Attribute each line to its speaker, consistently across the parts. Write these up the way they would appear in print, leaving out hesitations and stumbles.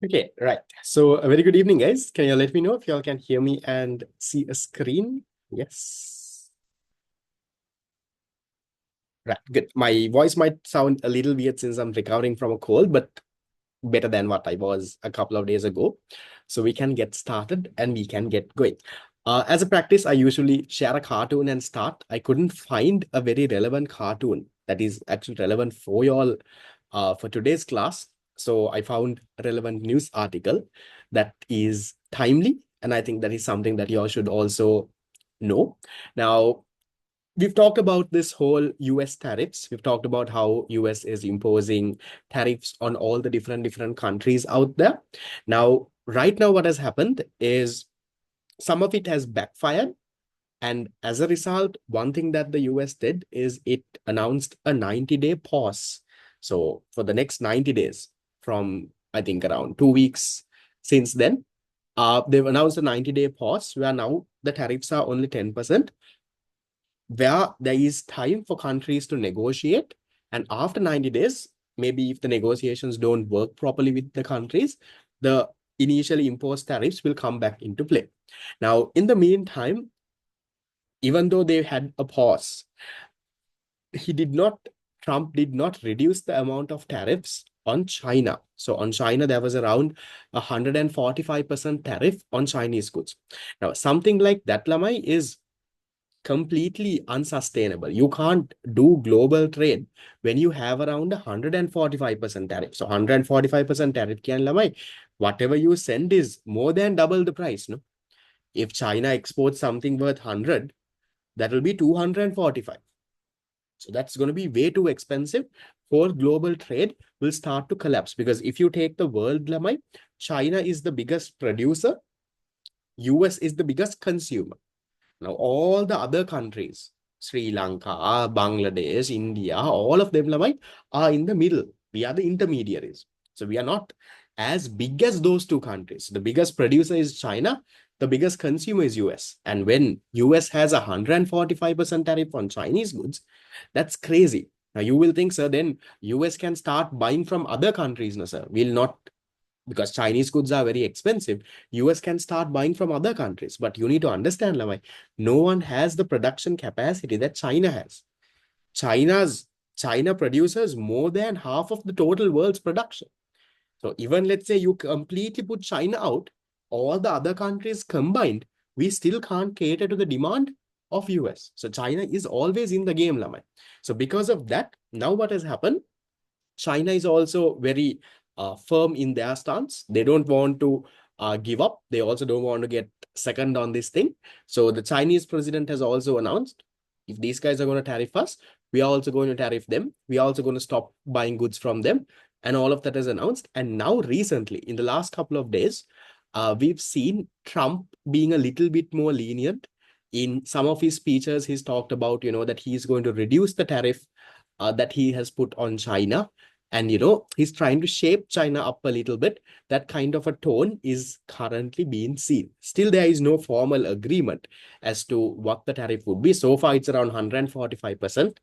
Speaker 1: Okay, right. So a very good evening, guys. Can you let me know if y'all can hear me and see a screen? Yes. Right, good. My voice might sound a little weird since I'm recovering from a cold, but better than what I was a couple of days ago. So we can get started and we can get going. As a practice, I usually share a cartoon and start. I couldn't find a very relevant cartoon that is actually relevant for y'all for today's class. So I found a relevant news article that is timely, and I think that is something that y'all should also know. Now, we've talked about this whole US tariffs. We've talked about how US is imposing tariffs on all the different countries out there. Now, right now, what has happened is some of it has backfired. And as a result, one thing that the US did is it announced a 90-day pause. So for the next 90 days, from I think around 2 weeks since then, they've announced a 90-day pause where now the tariffs are only 10%, where there is time for countries to negotiate. And after 90 days, maybe if the negotiations don't work properly with the countries, the initially imposed tariffs will come back into play. Now, in the meantime, even though they had a pause, he did not, Trump did not reduce the amount of tariffs on China. So on China, there was around 145% tariff on Chinese goods. Now, something like that, Lamai, is completely unsustainable. You can't do global trade when you have around 145% tariff. So 145% tariff can lamai. Whatever you send is more than double the price. No, if China exports something worth 100, that will be 245. So that's going to be way too expensive. For global trade will start to collapse, because if you take the world, lamai, China is the biggest producer, US is the biggest consumer. Now, all the other countries, Sri Lanka, Bangladesh, India, all of them lamai, are in the middle. We are the intermediaries. So we are not as big as those two countries. The biggest producer is China. The biggest consumer is US. And when US has 145% tariff on Chinese goods, that's crazy. Now you will think, sir, then US can start buying from other countries. No, sir, will not, because Chinese goods are very expensive. US can start buying from other countries. But you need to understand, Lamai, no one has the production capacity that China has. China produces more than half of the total world's production. So even let's say you completely put China out, all the other countries combined, we still can't cater to the demand of US. So China is always in the game, Lamai. So because of that, now what has happened? China is also very firm in their stance. They don't want to give up. They also don't want to get second on this thing. So the Chinese president has also announced, if these guys are going to tariff us, we are also going to tariff them. We are also going to stop buying goods from them. And all of that is announced. And now recently, in the last couple of days, we've seen Trump being a little bit more lenient. In some of his speeches, he's talked about, that he's going to reduce the tariff that he has put on China. And he's trying to shape China up a little bit. That kind of a tone is currently being seen. Still, there is no formal agreement as to what the tariff would be. So far, it's around 145%.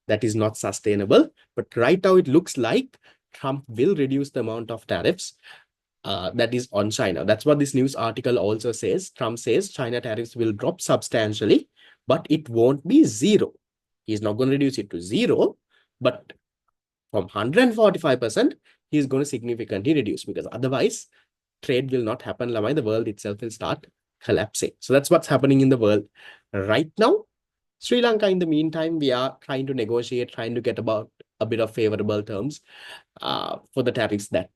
Speaker 1: That is not sustainable. But right now, it looks like Trump will reduce the amount of tariffs that is on China. That's what this news article also says. Trump says China tariffs will drop substantially, but it won't be zero. He's not going to reduce it to zero, but from 145%, he's going to significantly reduce, because otherwise trade will not happen. Lamai, the world itself will start collapsing. So that's what's happening in the world right now. Sri Lanka, in the meantime, we are trying to negotiate, trying to get about a bit of favorable terms for the tariffs that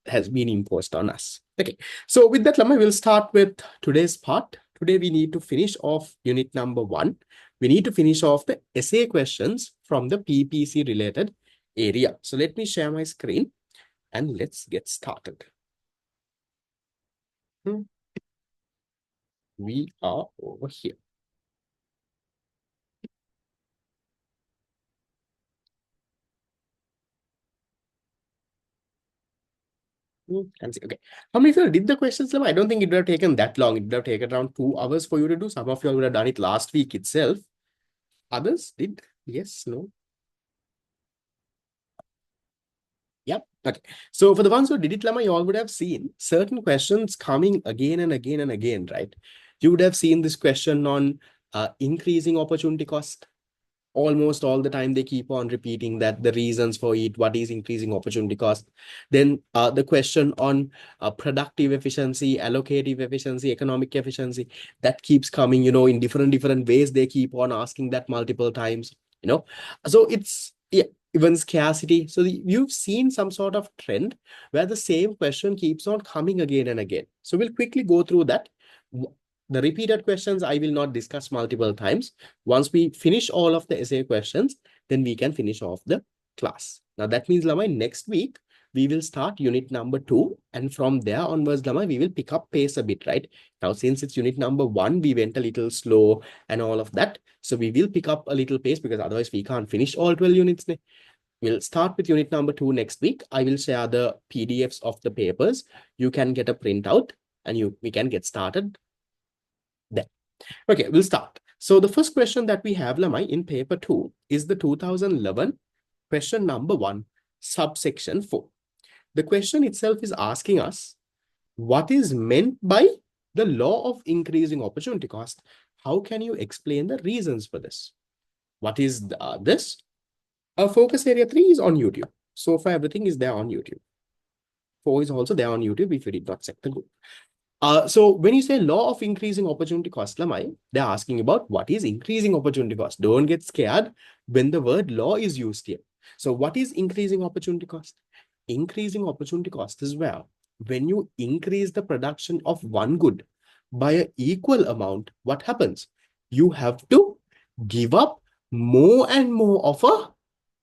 Speaker 1: has been imposed on us. Okay, so with that, Lamai, we'll start with today's part. Today, we need to finish off unit number 1. We need to finish off the essay questions from the PPC related area. So let me share my screen and let's get started. We are over here. And see, okay. How many of you did the questions, Lamai? I don't think it would have taken that long. It would have taken around 2 hours for you to do. Some of you would have done it last week itself. Others did? Yes, no? Yep. Okay. So for the ones who did it, Lama, you all would have seen certain questions coming again and again and again, right? You would have seen this question on increasing opportunity cost. Almost all the time they keep on repeating that the reasons for it, what is increasing opportunity cost. Then the question on productive efficiency, allocative efficiency, economic efficiency, that keeps coming, in different ways. They keep on asking that multiple times, so it's, yeah, even scarcity. So you've seen some sort of trend where the same question keeps on coming again and again. So we'll quickly go through that. The repeated questions I will not discuss multiple times. Once we finish all of the essay questions, then we can finish off the class. Now that means, Lamai, next week, we will start unit number 2. And from there onwards, Lamai, we will pick up pace a bit, right? Now, since it's unit number 1, we went a little slow and all of that. So we will pick up a little pace because otherwise we can't finish all 12 units. We'll start with unit number 2 next week. I will share the PDFs of the papers. You can get a printout and we can get started there. Okay, we'll start. So the first question that we have, Lamai, in paper 2 is the 2011 question number 1, subsection 4. The question itself is asking us, what is meant by the law of increasing opportunity cost? How can you explain the reasons for this? What is this? Our focus area 3 is on YouTube. So far, everything is there on YouTube. 4 is also there on YouTube if you did not check the group. So when you say law of increasing opportunity cost, Lamai, they're asking about what is increasing opportunity cost. Don't get scared when the word law is used here. So what is increasing opportunity cost? Increasing opportunity cost is where when you increase the production of one good by an equal amount, what happens? You have to give up more and more of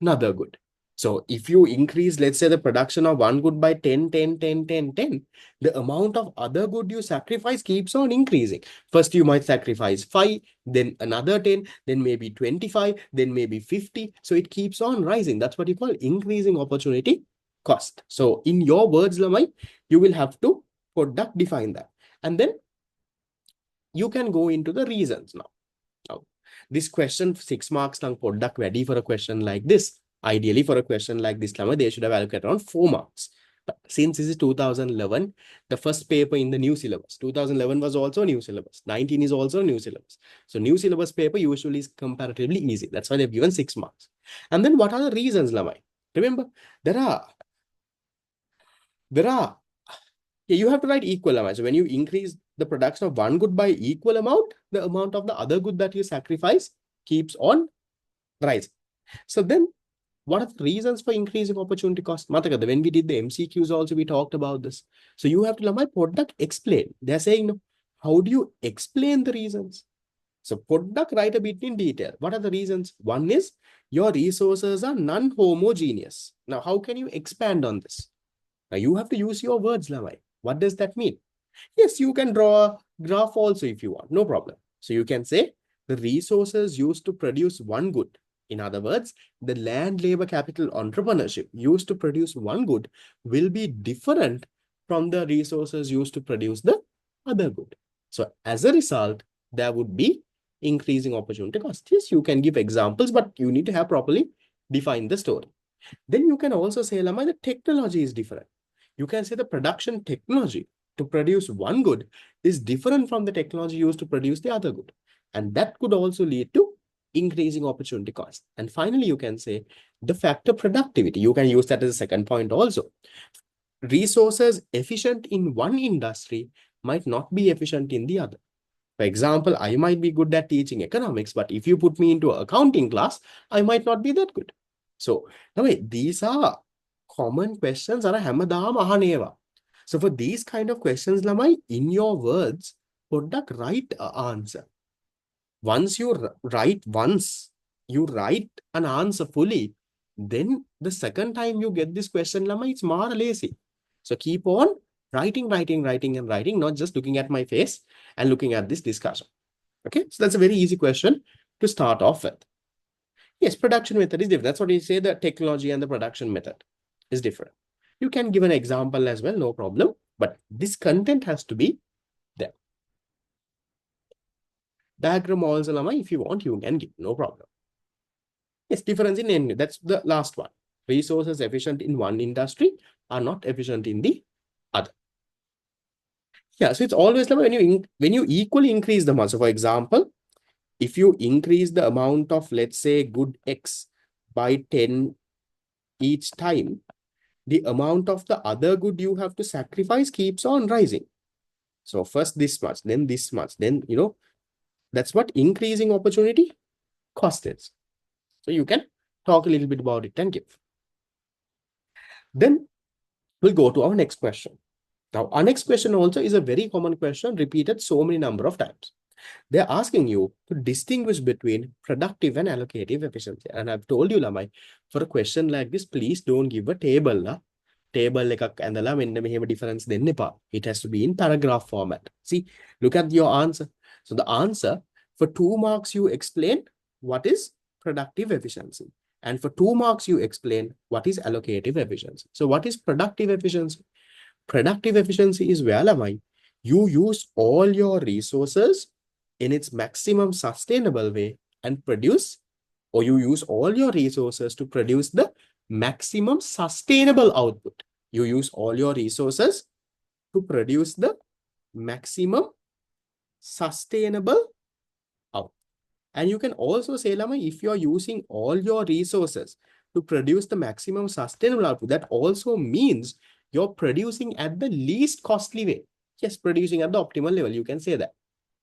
Speaker 1: another good. So if you increase, let's say, the production of one good by 10, 10, 10, 10, 10, the amount of other good you sacrifice keeps on increasing. First, you might sacrifice 5, then another 10, then maybe 25, then maybe 50. So it keeps on rising. That's what you call increasing opportunity cost. So in your words, Lamai, you will have to product define that. And then you can go into the reasons now. This question, 6 marks lang product ready for a question like this. Ideally, for a question like this, they should have allocated around 4 marks. But since this is 2011, the first paper in the new syllabus, 2011 was also a new syllabus. 19 is also a new syllabus. So new syllabus paper usually is comparatively easy. That's why they've given 6 marks. And then what are the reasons, Lamai? Remember, there are, you have to write equal amount. So when you increase the production of one good by equal amount, the amount of the other good that you sacrifice keeps on rising. So then what are the reasons for increasing opportunity cost? Matakada, when we did the MCQs also, we talked about this. So you have to, Lamai, product explain. They're saying, no, how do you explain the reasons? So product write a bit in detail. What are the reasons? One is your resources are non-homogeneous. Now, how can you expand on this? Now you have to use your words, Lamai. What does that mean? Yes, you can draw a graph also if you want, no problem. So you can say the resources used to produce one good. In other words, the land labor capital entrepreneurship used to produce one good will be different from the resources used to produce the other good. So as a result, there would be increasing opportunity cost. Yes, you can give examples, but you need to have properly defined the story. Then you can also say, Lama, the technology is different. You can say the production technology to produce one good is different from the technology used to produce the other good. And that could also lead to increasing opportunity cost. And finally, you can say the factor productivity. You can use that as a second point also. Resources efficient in one industry might not be efficient in the other. For example, I might be good at teaching economics, but if you put me into an accounting class, I might not be that good. So, these are common questions. So for these kind of questions, Lamai, in your words, put the right answer. Once you write an answer fully, then the second time you get this question, Lamai, it's more lazy. So keep on writing, and writing, not just looking at my face and looking at this discussion. Okay, so that's a very easy question to start off with. Yes, production method is different. That's what you say, the technology and the production method is different. You can give an example as well, no problem. But this content has to be there. Diagram also, Lama, if you want, you can give, no problem. Yes, difference in N, that's the last one. Resources efficient in one industry are not efficient in the other. Yeah, so it's always like when you equally increase the amount. So for example, if you increase the amount of, let's say, good X by 10 each time, the amount of the other good you have to sacrifice keeps on rising. So first this much, then this much, then, that's what increasing opportunity cost is. So you can talk a little bit about it and give. Then we'll go to our next question. Now, our next question also is a very common question repeated so many number of times. They're asking you to distinguish between productive and allocative efficiency. And I've told you, Lamai, for a question like this, please don't give a table. Table එකක් ඇඳලා මෙන්න මෙහෙම difference දෙන්න එපා. It has to be in paragraph format. See, look at your answer. So the answer, for 2 marks, you explain what is productive efficiency. And for 2 marks, you explain what is allocative efficiency. So what is productive efficiency? Productive efficiency is where, Lamai, you use all your resources in its maximum sustainable way and produce, or you use all your resources to produce the maximum sustainable output. You use all your resources to produce the maximum sustainable output. And you can also say, Lama, if you're using all your resources to produce the maximum sustainable output, that also means you're producing at the least costly way. Yes, producing at the optimal level, you can say that.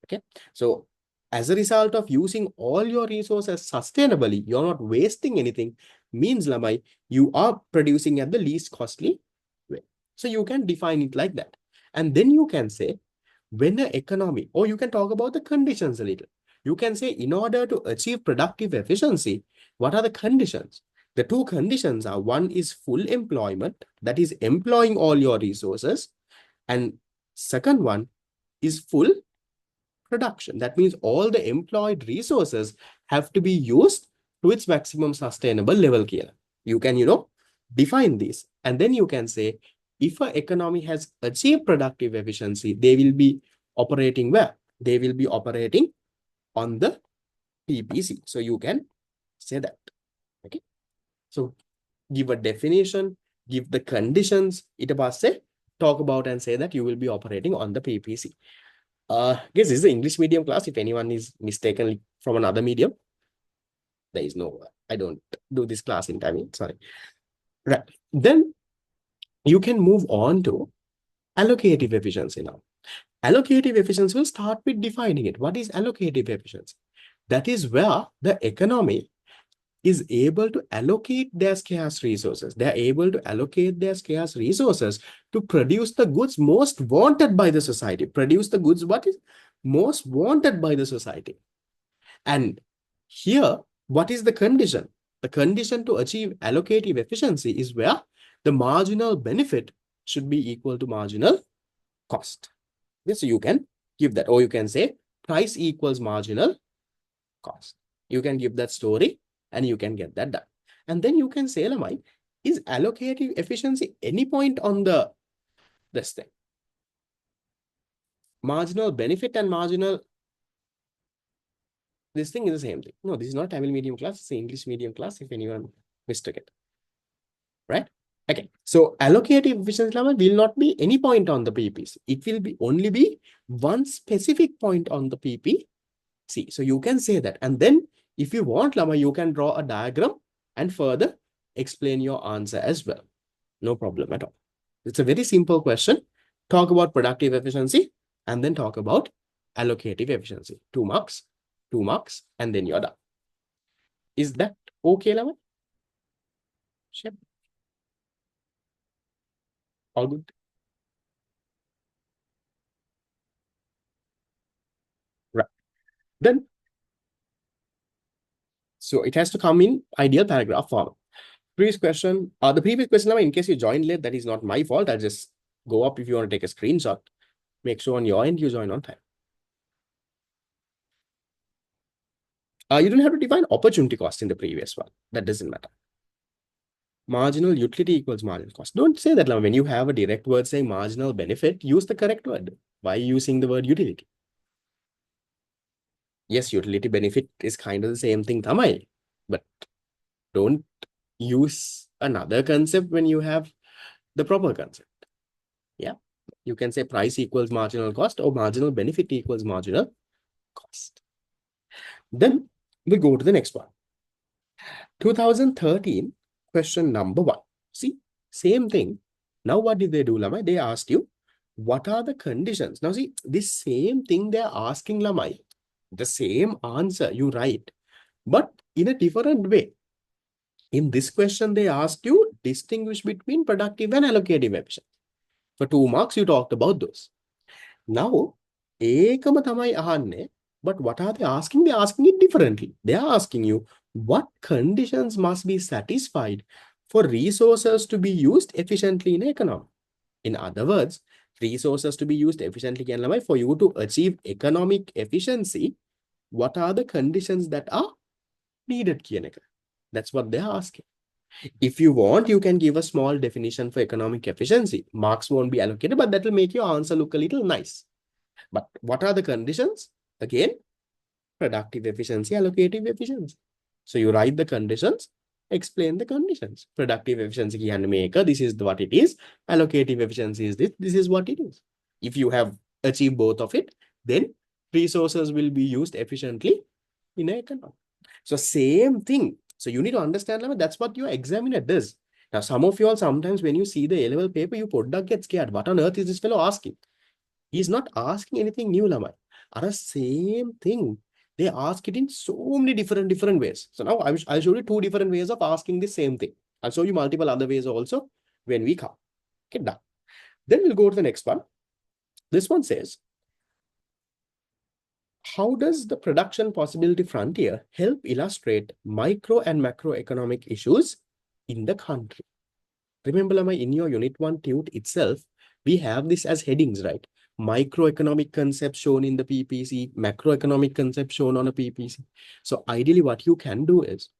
Speaker 1: Okay, so as a result of using all your resources sustainably, you're not wasting anything, means, Lamai, you are producing at the least costly way. So you can define it like that. And then you can say, when the economy, or you can talk about the conditions a little. You can say, in order to achieve productive efficiency, what are the conditions? The 2 conditions are, one is full employment, that is employing all your resources. And second one is full production. That means all the employed resources have to be used to its maximum sustainable level. You can, define this. And then you can say, if an economy has achieved productive efficiency, they will be operating where? They will be operating on the PPC. So you can say that. Okay. So give a definition, give the conditions, say, talk about and say that you will be operating on the PPC. Guess this is the English medium class. If anyone is mistakenly from another medium, there is no, I don't do this class in timing. Sorry. Right. Then you can move on to allocative efficiency now. Allocative efficiency will start with defining it. What is allocative efficiency? That is where the economy is able to allocate their scarce resources. They are able to allocate their scarce resources to produce the goods most wanted by the society. Produce the goods what is most wanted by the society. And here, what is the condition? The condition to achieve allocative efficiency is where the marginal benefit should be equal to marginal cost. Okay, so you can give that, or you can say price equals marginal cost. You can give that story and you can get that done. And then you can say, Lamai, is allocative efficiency any point on this thing? Marginal benefit and marginal, this thing is the same thing. No, this is not Tamil medium class, it's English medium class, if anyone mistook it. Right? Okay, so allocative efficiency level will not be any point on the PPC. It will be only be one specific point on the PPC. So you can say that. And then if you want, Lama, you can draw a diagram and further explain your answer as well. No problem at all. It's a very simple question. Talk about productive efficiency and then talk about allocative efficiency. 2 marks, 2 marks, and then you're done. Is that okay, Lama? Sure. All good. Right. Then, so it has to come in ideal paragraph form. Previous question, the previous question, in case you joined late, that is not my fault. I'll just go up if you want to take a screenshot. Make sure on your end you join on time. You don't have to define opportunity cost in the previous one. That doesn't matter. Marginal utility equals marginal cost. Don't say that when you have a direct word saying marginal benefit, use the correct word. Why using the word utility? Yes, utility benefit is kind of the same thing, Tamai, but don't use another concept when you have the proper concept. Yeah. You can say price equals marginal cost or marginal benefit equals marginal cost. Then we go to the next one. 2013, question number 1. See, same thing. Now, what did they do, Lamai? They asked you, what are the conditions? Now, see, this same thing they're asking, Lamai, the same answer you write, but in a different way. In this question, they asked you distinguish between productive and allocative efficiency. For 2 marks, you talked about those. Now, ekama thamai ahanne, but what are they asking? They're asking it differently. They are asking you, what conditions must be satisfied for resources to be used efficiently in economy? In other words, resources to be used efficiently for you to achieve economic efficiency, what are the conditions that are needed? That's what they're asking. If you want, you can give a small definition for economic efficiency. Marks won't be allocated, but that will make your answer look a little nice. But what are the conditions? Again, productive efficiency, allocative efficiency. So you write the conditions, explain the conditions. Productive efficiency, this is what it is. Allocative efficiency is this is what it is. If you have achieved both of it, then resources will be used efficiently in an economy. So same thing. So you need to understand, that's what your examiner does. Now, some of you all, sometimes when you see the A-level paper, you get scared. What on earth is this fellow asking? He's not asking anything new, Lamai. Are the same thing. They ask it in so many different ways. So now I'll show you 2 different ways of asking the same thing. I'll show you multiple other ways also when we come. Okay, done. Then we'll go to the next one. This one says, how does the production possibility frontier help illustrate micro and macroeconomic issues in the country? Remember, Lamai, in your Unit 1 tute itself, we have this as headings, right? Microeconomic concepts shown in the PPC, macroeconomic concepts shown on a PPC. So ideally, what you can do is,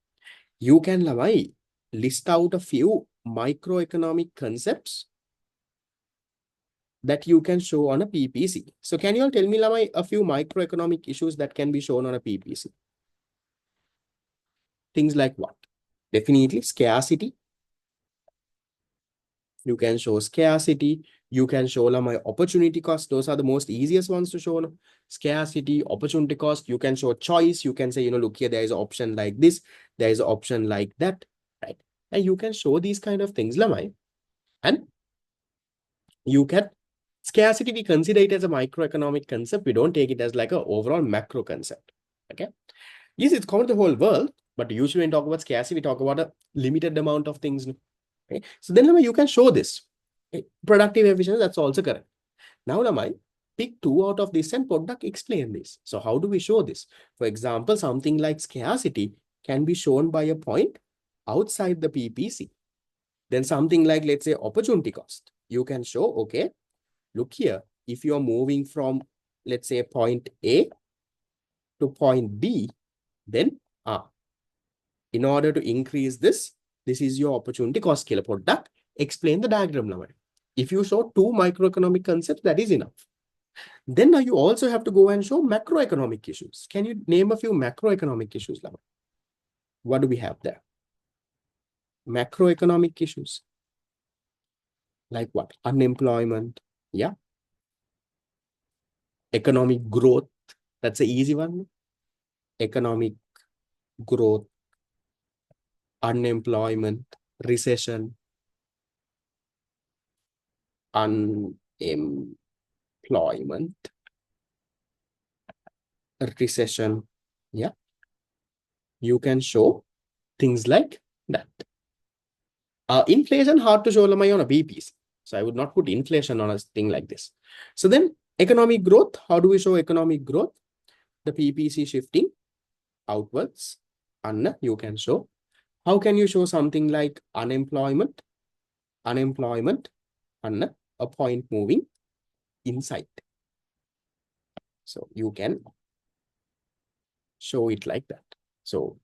Speaker 1: you can, Lamai, list out a few microeconomic concepts that you can show on a PPC. So can you all tell me, Lamai, a few microeconomic issues that can be shown on a PPC? Things like what? Definitely scarcity. You can show scarcity. You can show my opportunity cost. Those are the most easiest ones to show. Scarcity, opportunity cost. You can show choice. You can say, look here, there is an option like this. There is an option like that, right? And you can show these kind of things, Lamai. And you can, scarcity, we consider it as a microeconomic concept. We don't take it as like an overall macro concept, okay? Yes, it's covered the whole world, but usually when we talk about scarcity, we talk about a limited amount of things. Okay? So then you can show this. Okay? Productive efficiency, that's also correct. Now, Lamai, pick 2 out of this and product explain this. So how do we show this? For example, something like scarcity can be shown by a point outside the PPC. Then something like, let's say, opportunity cost. You can show, okay, look here, if you're moving from, let's say, point A to point B, then in order to increase this is your opportunity cost scale product. Explain the diagram now. If you show 2 microeconomic concepts, that is enough. Then now you also have to go and show macroeconomic issues. Can you name a few macroeconomic issues now? What do we have there? Macroeconomic issues. Like what? Unemployment. Yeah. Economic growth. That's an easy one. Economic growth. Unemployment. Recession. Unemployment. Recession. Yeah. You can show things like that. Inflation, hard to show on a PPC. So I would not put inflation on a thing like this. So then economic growth, how do we show economic growth? The PPC shifting outwards. And you can show. How can you show something like unemployment? Unemployment and a point moving inside. So you can show it like that. So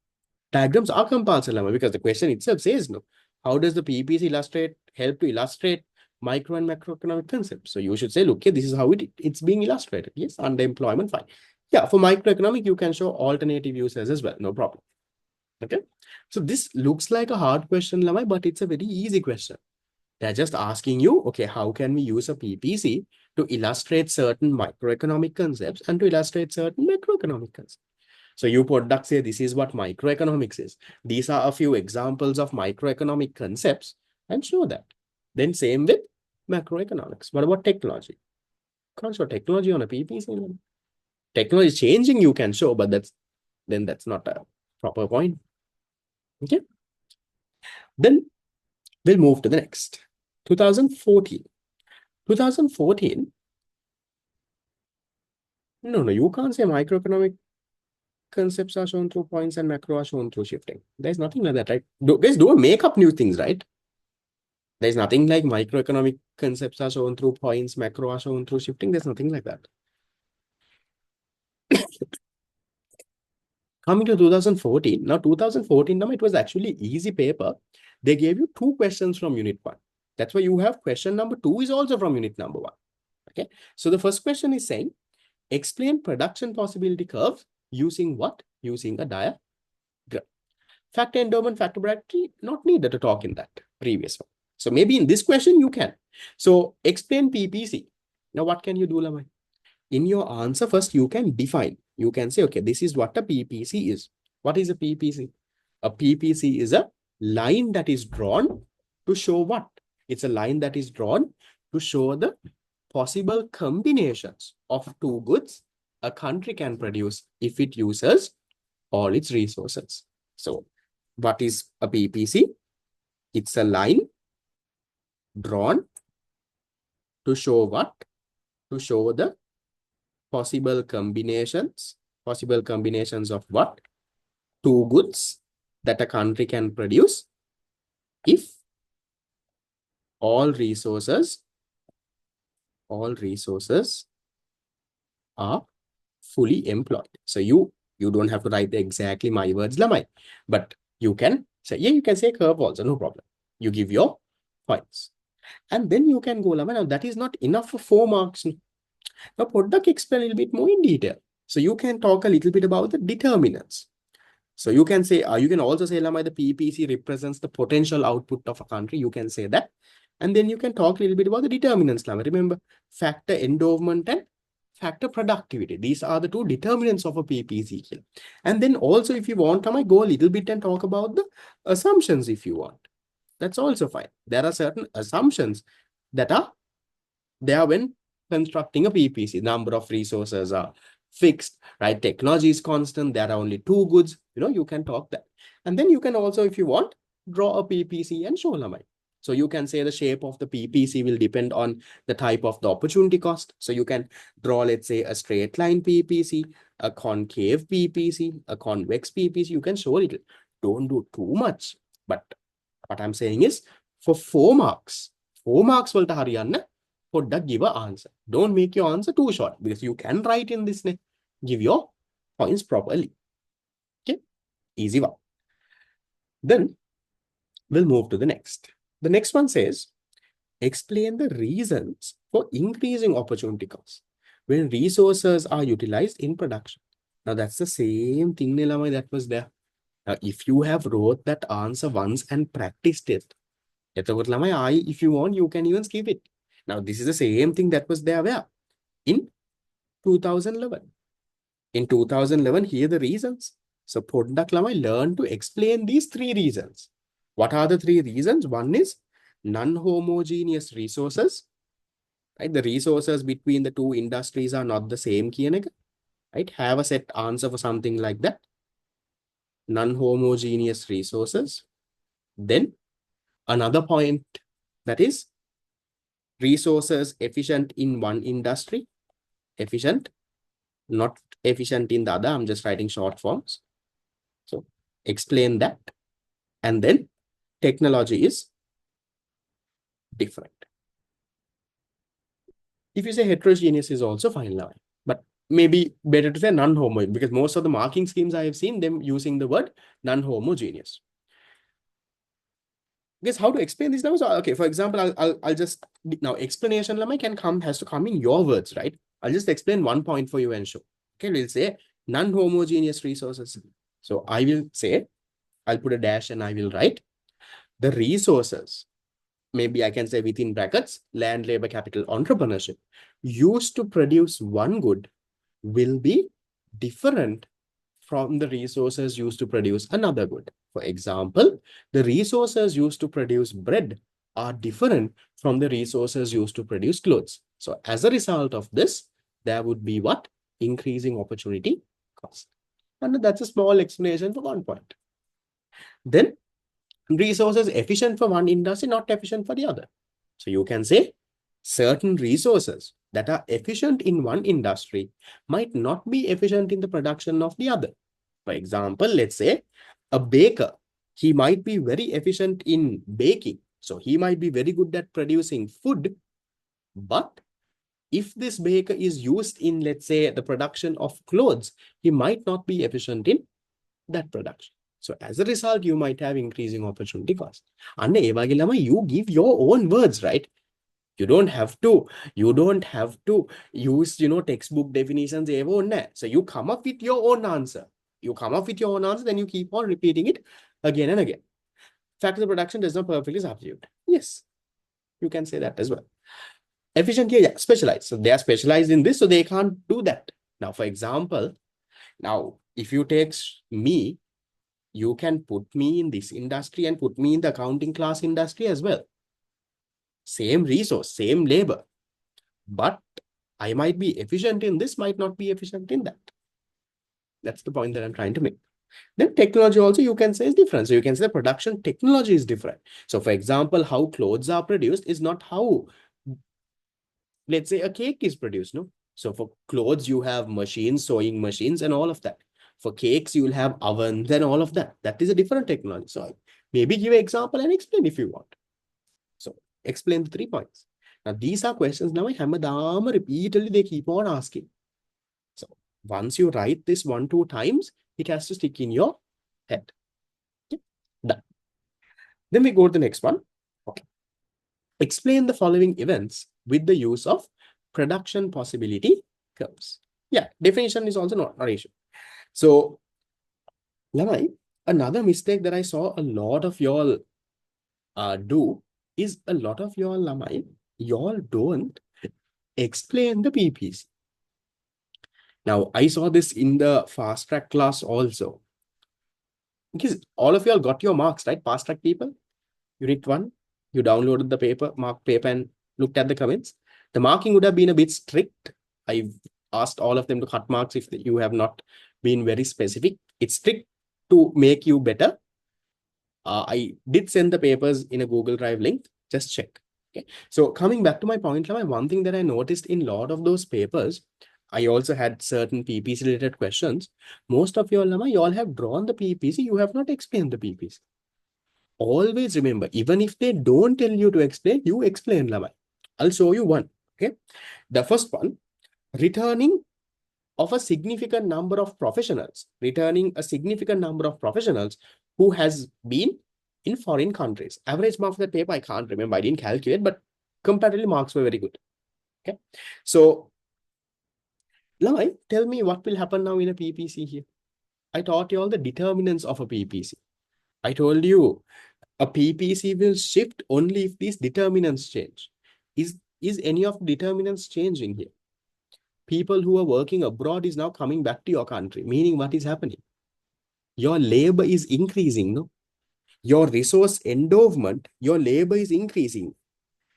Speaker 1: diagrams are compulsory because the question itself says, no, how does the PPC help to illustrate micro and macroeconomic concepts? So you should say, look, here, this is how it's being illustrated. Yes, underemployment, fine. Yeah, for microeconomic, you can show alternative uses as well, no problem. Okay. So this looks like a hard question, Lamai, but it's a very easy question. They're just asking you, okay, how can we use a PPC to illustrate certain microeconomic concepts and to illustrate certain macroeconomic concepts? So you product say this is what microeconomics is. These are a few examples of microeconomic concepts and show that. Then same with macroeconomics. What about technology? Can't show technology on a PPC. Technology changing you can show, but that's not a proper point. Okay. Then we'll move to the next. 2014. 2014. No, you can't say microeconomic concepts are shown through points and macro are shown through shifting. There's nothing like that, right? Guys, don't make up new things, right? There's nothing like microeconomic concepts are shown through points, macro are shown through shifting. There's nothing like that. Coming to 2014, now 2014, now it was actually easy paper. They gave you 2 questions from unit 1. That's why you have question number 2 is also from unit number 1. Okay. So the first question is saying, explain production possibility curves using what? Using a diagram. Factor endowment, factor productivity, not needed to talk in that previous one. So maybe in this question you can. So explain PPC. Now what can you do, Lamai? In your answer, first you can define. You can say, okay, this is what a PPC is. What is a PPC? A PPC is a line that is drawn to show what? It's a line that is drawn to show the possible combinations of 2 goods a country can produce if it uses all its resources. So what is a PPC? It's a line drawn to show what? To show the possible combinations of what? 2 goods that a country can produce if all resources are fully employed. So you don't have to write exactly my words, Lamai, but you can say, yeah, you can say curve also, no problem. You give your points. And then you can go, Lamai. Now that is not enough for 4 marks. Now product explain a little bit more in detail. So you can talk a little bit about the determinants. So you can say, you can also say, Lamai, the PPC represents the potential output of a country. You can say that. And then you can talk a little bit about the determinants, Lamai. Remember, factor endowment and factor productivity. These are the 2 determinants of a PPC. And then also, if you want, Lamai, go a little bit and talk about the assumptions if you want. That's also fine. There are certain assumptions that are there when constructing a PPC. Number of resources are fixed, right? Technology is constant. There are only 2 goods. You can talk that. And then you can also, if you want, draw a PPC and show Lamai. So you can say the shape of the PPC will depend on the type of the opportunity cost. So you can draw, let's say, a straight line PPC, a concave PPC, a convex PPC. You can show it. Don't do too much. But what I'm saying is, for 4 marks, 4 marks will hariyanna poddak give an answer. Don't make your answer too short because you can write in this. Give your points properly. Okay, easy one. Then we'll move to the next. The next one says, explain the reasons for increasing opportunity costs when resources are utilized in production. Now that's the same thing, Nilamai, that was there. Now, if you have wrote that answer once and practiced it, if you want, you can even skip it. Now, this is the same thing that was there where? In 2011. In 2011, here are the reasons. So, Poddak Lamai learned to explain these 3 reasons. What are the 3 reasons? One is non-homogeneous resources. Right? The resources between the 2 industries are not the same. Right? Have a set answer for something like that. Non-homogeneous resources. Then another point, that is resources efficient in one industry, efficient, not efficient in the other. I'm just writing short forms. So explain that. And then technology is different. If you say heterogeneous is also fine now, but maybe better to say non-homogeneous, because most of the marking schemes I have seen them using the word non-homogeneous. Guess how to explain these numbers? Okay, for example, I'll just now explanation has to come in your words, right? I'll just explain 1 point for you and show. Okay, we'll say non-homogeneous resources. So I will say I'll put a dash and I will write the resources. Maybe I can say within brackets, land, labor, capital, entrepreneurship used to produce one good will be different from the resources used to produce another good. For example, the resources used to produce bread are different from the resources used to produce clothes. So as a result of this, there would be what? Increasing opportunity cost. And that's a small explanation for one point. Then resources efficient for one industry, not efficient for the other. So you can say certain resources that are efficient in one industry might not be efficient in the production of the other. For example, let's say a baker, he might be very efficient in baking. So he might be very good at producing food. But if this baker is used in, let's say, the production of clothes, he might not be efficient in that production. So as a result, you might have increasing opportunity cost. And you give your own words, right? You don't have to use, textbook definitions. So you come up with your own answer. Then you keep on repeating it again and again. Fact of the production does not perfectly substitute. Yes, you can say that as well. Efficient here, yeah, specialized. So they are specialized in this, so they can't do that. Now, for example, if you take me, you can put me in this industry and put me in the accounting class industry as well. Same resource, same labor. But I might be efficient in this, might not be efficient in that. That's the point that I'm trying to make. Then technology also you can say is different. So you can say production technology is different. So for example, how clothes are produced is not how, let's say, a cake is produced, no? So for clothes, you have machines, sewing machines and all of that. For cakes, you will have ovens and all of that. That is a different technology. So maybe give an example and explain if you want. So explain the 3 points. Now, these are questions now repeatedly they keep on asking. So once you write this 1-2 times, it has to stick in your head. Okay. Done. Then we go to the next one. Okay. Explain the following events with the use of production possibility curves. Yeah, definition is also not an issue. So, Lamai, another mistake that I saw a lot of y'all do is a lot of y'all, Lamai, y'all don't explain the PPC. Now, I saw this in the fast track class also. Because all of y'all got your marks, right? Fast track people. Unit 1, you downloaded the paper, marked paper and looked at the comments. The marking would have been a bit strict. I've asked all of them to cut marks if you have not been very specific. It's strict to make you better. I did send the papers in a Google Drive link. Just check. Okay. So coming back to my point, one thing that I noticed in a lot of those papers, I also had certain PPC related questions. Most of you all have drawn the PPC. You have not explained the PPC. Always remember, even if they don't tell you to explain, you explain, Lamai. I'll show you one. Okay. The first one, returning a significant number of professionals who has been in foreign countries. Average mark for that paper, I can't remember. I didn't calculate, but comparatively marks were very good. Okay. So, Lamai, tell me what will happen now in a PPC here. I taught you all the determinants of a PPC. I told you a PPC will shift only if these determinants change. Is any of the determinants changing here? People who are working abroad is now coming back to your country, meaning what is happening? Your labor is increasing, no? Your resource endowment, your labor is increasing.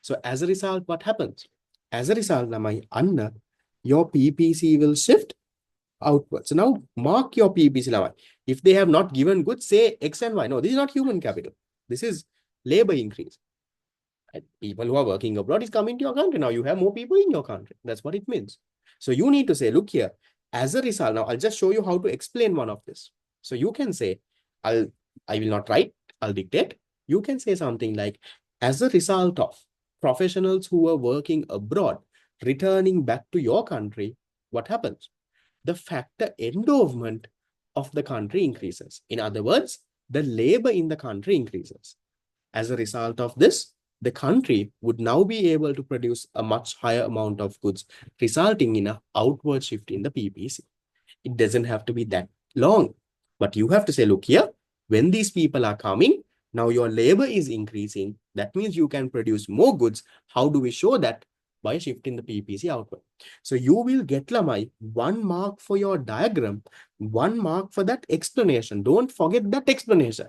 Speaker 1: So as a result, what happens? As a result, Anna, your PPC will shift outwards. So now mark your PPC. If they have not given goods, say X and Y. No, this is not human capital. This is labor increase. And people who are working abroad is coming to your country. Now you have more people in your country. That's what it means. So you need to say, look here, as a result, now I'll just show you how to explain one of this. So you can say, I will not write, I'll dictate. You can say something like, as a result of professionals who are working abroad, returning back to your country, what happens? The factor endowment of the country increases. In other words, the labor in the country increases. As a result of this, the country would now be able to produce a much higher amount of goods, resulting in an outward shift in the PPC. It doesn't have to be that long, but you have to say, look here, When these people are coming, now your labor is increasing. That means you can produce more goods. How do we show that? By shifting the PPC outward. So you will get, Lamai, 1 mark for your diagram, 1 mark for that explanation. Don't forget that explanation.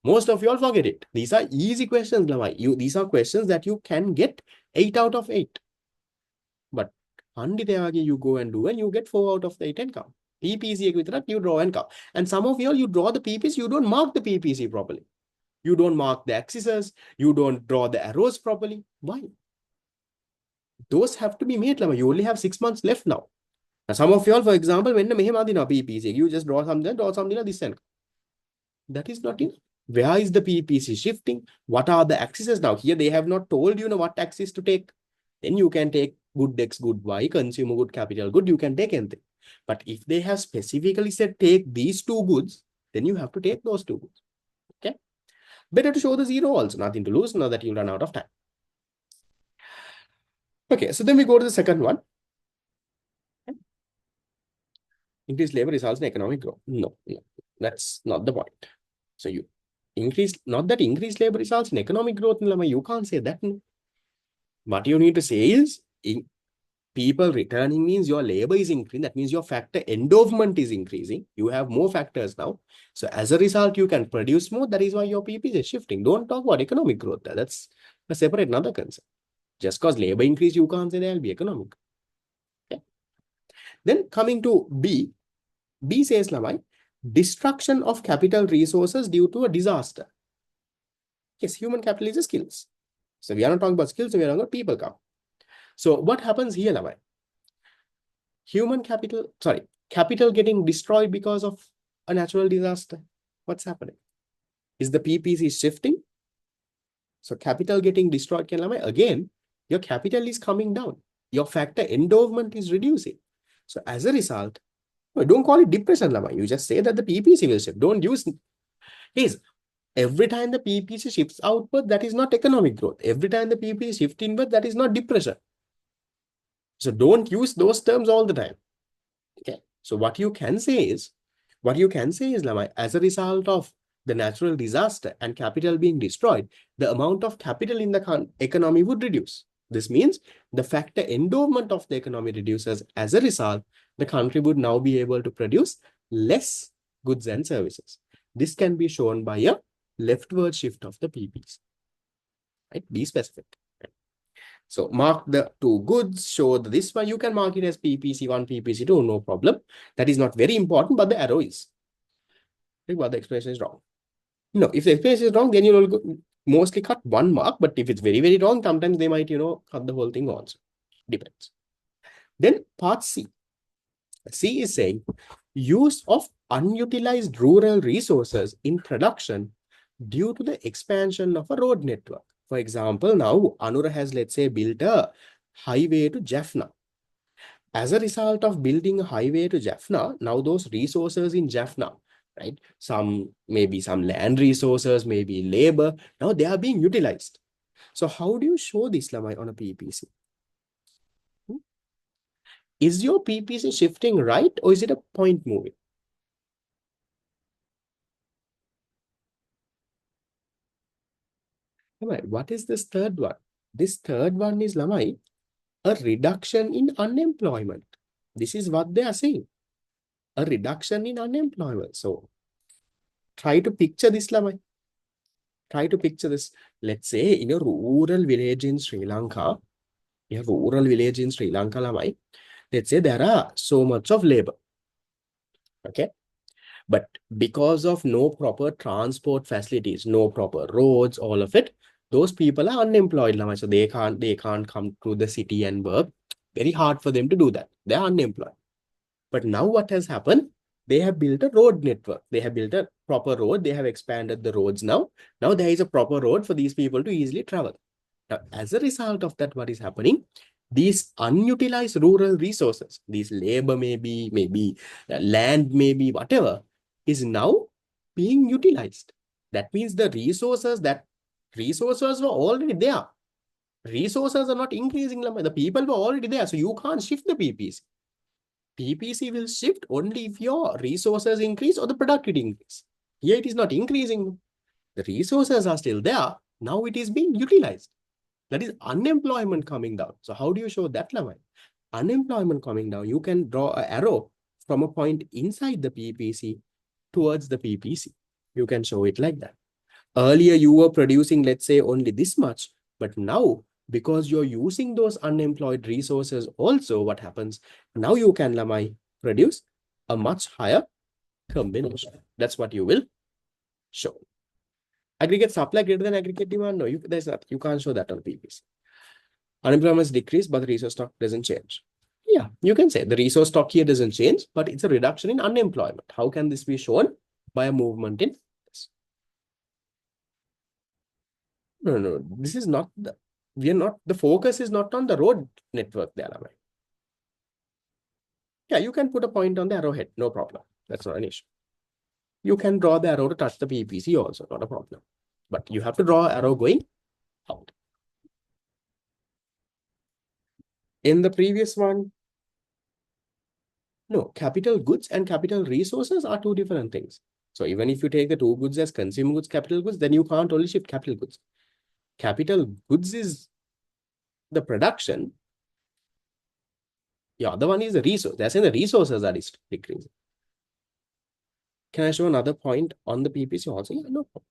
Speaker 1: Most of you all forget it. These are easy questions, Lamai. These are questions that you can get 8 out of 8. But you go and do and you get 4 out of the 8 and come. PPC you draw and come. And some of you all, you draw the PPC, you don't mark the PPC properly. You don't mark the axes, you don't draw the arrows properly. Why? Those have to be made, Lamai. You only have 6 months left now. Now, some of you all, for example, when the PPC, you just draw something like this and that is not enough. Where is the PPC shifting? What are the axes now? Here they have not told you what axis to take. Then you can take good X, good Y, consumer good, capital good. You can take anything. But if they have specifically said take these 2 goods, then you have to take those 2 goods. Okay. Better to show the 0 also. Nothing to lose now that you run out of time. Okay. So then we go to the second one. Okay. Increased labor results in economic growth. No, that's not the point. So you not that increased labor results in economic growth. You can't say that. No. What you need to say is people returning means your labor is increasing. That means your factor endowment is increasing. You have more factors now. So as a result, you can produce more. That is why your PPC is shifting. Don't talk about economic growth. That's a separate another concern. Just because labor increase, you can't say there will be economic. Okay. Then coming to B. B says, Lamai, destruction of capital resources due to a disaster. Yes, human capital is a skills. So we are not talking about skills, we are talking about people count. So what happens here, Lamai? Capital getting destroyed because of a natural disaster. What's happening? Is the PPC shifting? So capital getting destroyed, again, your capital is coming down. Your factor endowment is reducing. So as a result, don't call it depression, Lamai. You just say that the PPC will shift. Don't use is every time the PPC shifts outward, that is not economic growth. Every time the PPC shifts inward, that is not depression. So don't use those terms all the time. Okay. So what you can say is, Lamai, as a result of the natural disaster and capital being destroyed, the amount of capital in the economy would reduce. This means the factor endowment of the economy reduces. As a result, the country would now be able to produce less goods and services. This can be shown by a leftward shift of the PPC. Right? Be specific. Right? So mark the 2 goods, show this one. You can mark it as PPC1, PPC2, no problem. That is not very important, but the arrow is. But the expression is wrong. No, if the expression is wrong, then you will mostly cut 1 mark. But if it's very, very wrong, sometimes they might, cut the whole thing also. Depends. Then part C. C is saying use of unutilized rural resources in production due to the expansion of a road network. For example, now Anura has, let's say, built a highway to Jaffna. As a result of building a highway to Jaffna, now those resources in Jaffna, right? Maybe some land resources, maybe labor, now they are being utilized. So how do you show this, Lamai, on a PPC? Is your PPC shifting right or is it a point moving? Lamai, what is this third one? This third one is, Lamai, a reduction in unemployment. This is what they are saying. A reduction in unemployment. So try to picture this, Lamai. Try to picture this. Let's say in a rural village in Sri Lanka, Lamai, let's say there are so much of labor. Okay. But because of no proper transport facilities, no proper roads, all of it, those people are unemployed, Lamai. So they can't come to the city and work. Very hard for them to do that. They are unemployed. But now what has happened? They have built a road network. They have built a proper road. They have expanded the roads now. Now there is a proper road for these people to easily travel. Now, as a result of that, what is happening? These unutilized rural resources, these labor maybe land maybe, whatever, is now being utilized. That means the resources were already there. Resources are not increasing. The people were already there. So you can't shift the PPC. PPC will shift only if your resources increase or the productivity increase. Here it is not increasing. The resources are still there. Now it is being utilized. That is unemployment coming down. So how do you show that line? Unemployment coming down, you can draw an arrow from a point inside the PPC towards the PPC. You can show it like that. Earlier, you were producing, let's say, only this much, but now, because you're using those unemployed resources also, what happens? Now you can, Lamai, produce a much higher combination. That's what you will show. Aggregate supply greater than aggregate demand? No, there's not. You can't show that on PPC. Unemployment is decreased, but the resource stock doesn't change. Yeah, you can say the resource stock here doesn't change, but it's a reduction in unemployment. How can this be shown? By a movement in this. No. This is not the focus is not on the road network there. Yeah, you can put a point on the arrowhead, no problem. That's not an issue. You can draw the arrow to touch the PPC also, not a problem. But you have to draw arrow going out. In the previous one, no, capital goods and capital resources are two different things. So even if you take the two goods as consumer goods, capital goods, then you can't only shift capital goods. Capital goods is the production. The other one is the resource. They're saying the resources are decreasing. Can I show another point on the PPC also? Yeah, no problem.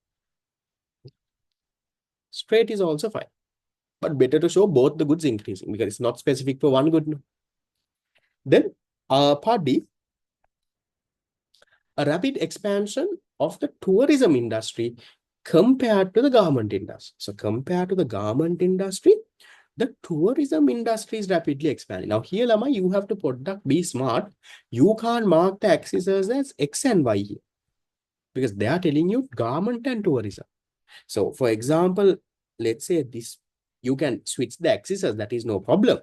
Speaker 1: Straight is also fine. But better to show both the goods increasing because it's not specific for one good. No. Then part D, a rapid expansion of the tourism industry compared to the garment industry. So compared to the garment industry, the tourism industry is rapidly expanding. Now here, Lama, you have to be smart. You can't mark the axes as X and Y here because they are telling you garment and tourism. So for example, let's say this, you can switch the axes, that is no problem.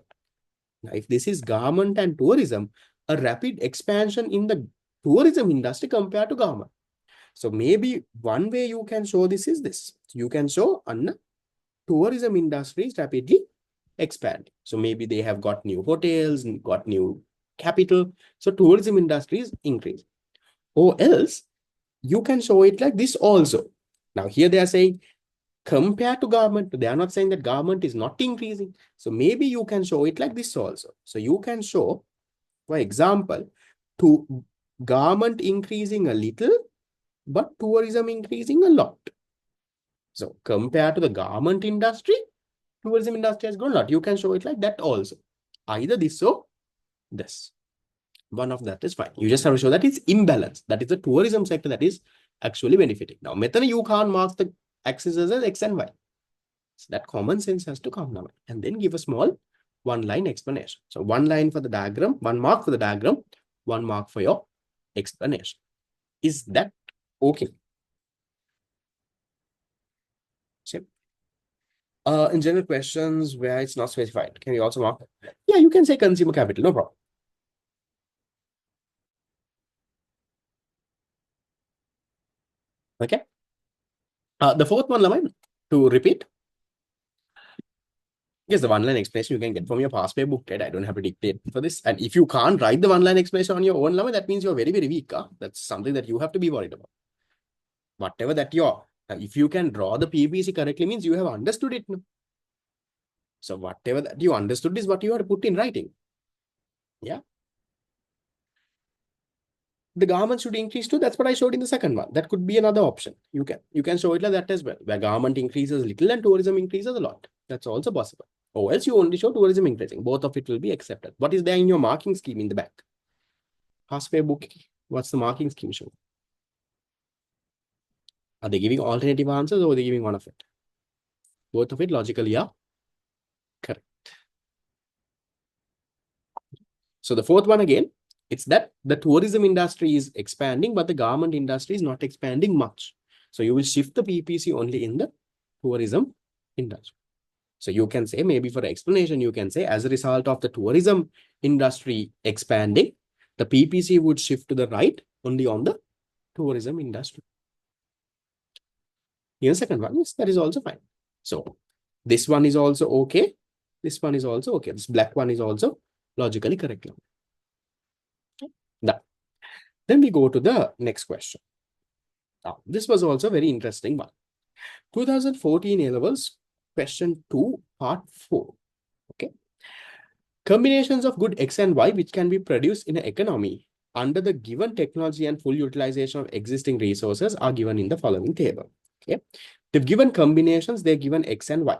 Speaker 1: Now, if this is garment and tourism, a rapid expansion in the tourism industry compared to garment. So maybe one way you can show this is this. You can show tourism industry is rapidly expanding. So maybe they have got new hotels, got new capital. So tourism industry is increasing. Or else you can show it like this also. Now here they are saying compared to garment, they are not saying that garment is not increasing. So maybe you can show it like this also. So you can show, for example, to garment increasing a little, but tourism increasing a lot. So compared to the garment industry, tourism industry has grown a lot. You can show it like that also. Either this or this. One of that is fine. You just have to show that it's imbalanced. That is the tourism sector that is actually benefiting. Now, method you can't mark the axes as X and Y. So that common sense has to come now. And then give a small one-line explanation. So one line for the diagram, 1 mark for the diagram, 1 mark for your explanation. Is that okay? Same. In general questions where it's not specified, can you also mark? Yeah, you can say consumer capital, no problem. Okay. The fourth one, Laman, to repeat. Yes, the one-line explanation you can get from your past paper book, right? I don't have to dictate for this. And if you can't write the one-line explanation on your own, Laman, that means you're very, very weak. Huh? That's something that you have to be worried about. Whatever that you're, if you can draw the PPC correctly, means you have understood it. No? So whatever that you understood is what you have to put in writing. Yeah. The garment should increase too. That's what I showed in the second one. That could be another option. You can show it like that as well, where garment increases a little and tourism increases a lot. That's also possible. Or else you only show tourism increasing. Both of it will be accepted. What is there in your marking scheme in the back? Past book. What's the marking scheme show? Are they giving alternative answers or are they giving one of it? Both of it logically are correct. So the fourth one again, it's that the tourism industry is expanding, but the garment industry is not expanding much. So you will shift the PPC only in the tourism industry. So you can say, maybe for explanation, you can say, as a result of the tourism industry expanding, the PPC would shift to the right only on the tourism industry. Here's the second one. Yes, that is also fine. So this one is also okay. This one is also okay. This black one is also logically correct. Done. Then we go to the next question. This was also a very interesting one. 2014 A-levels, question 2, part 4. Okay. Combinations of good X and Y which can be produced in an economy under the given technology and full utilization of existing resources are given in the following table. Okay. The given combinations, they're given X and Y.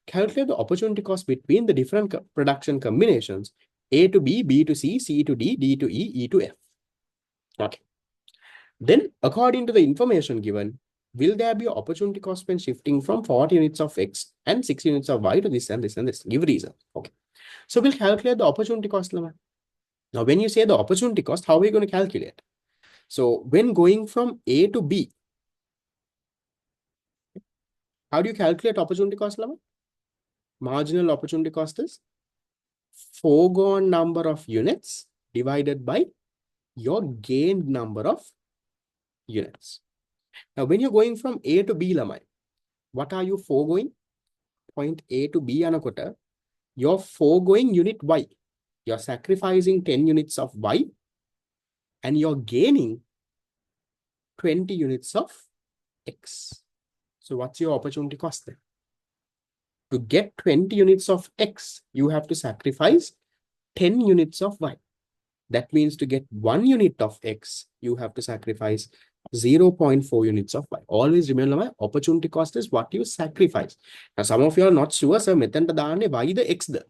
Speaker 1: Calculate the opportunity cost between the different production combinations, A to B, B to C, C to D, D to E, E to F. Okay. Then, according to the information given, will there be an opportunity cost when shifting from 40 units of X and 6 units of Y to this and this and this? Give reason. Okay. So we'll calculate the opportunity cost. Now, when you say the opportunity cost, how are we going to calculate? So when going from A to B, how do you calculate opportunity cost? Marginal opportunity cost is foregone number of units divided by your gained number of units. Now, when you're going from A to B, what are you foregoing? Point A to B, you're foregoing unit Y. You're sacrificing 10 units of Y and you're gaining 20 units of X. So what's your opportunity cost then? To get 20 units of X, you have to sacrifice 10 units of Y. That means to get 1 unit of X, you have to sacrifice 0.4 units of Y. Always remember, my opportunity cost is what you sacrifice. Now, some of you are not sure, sir, why the X? Do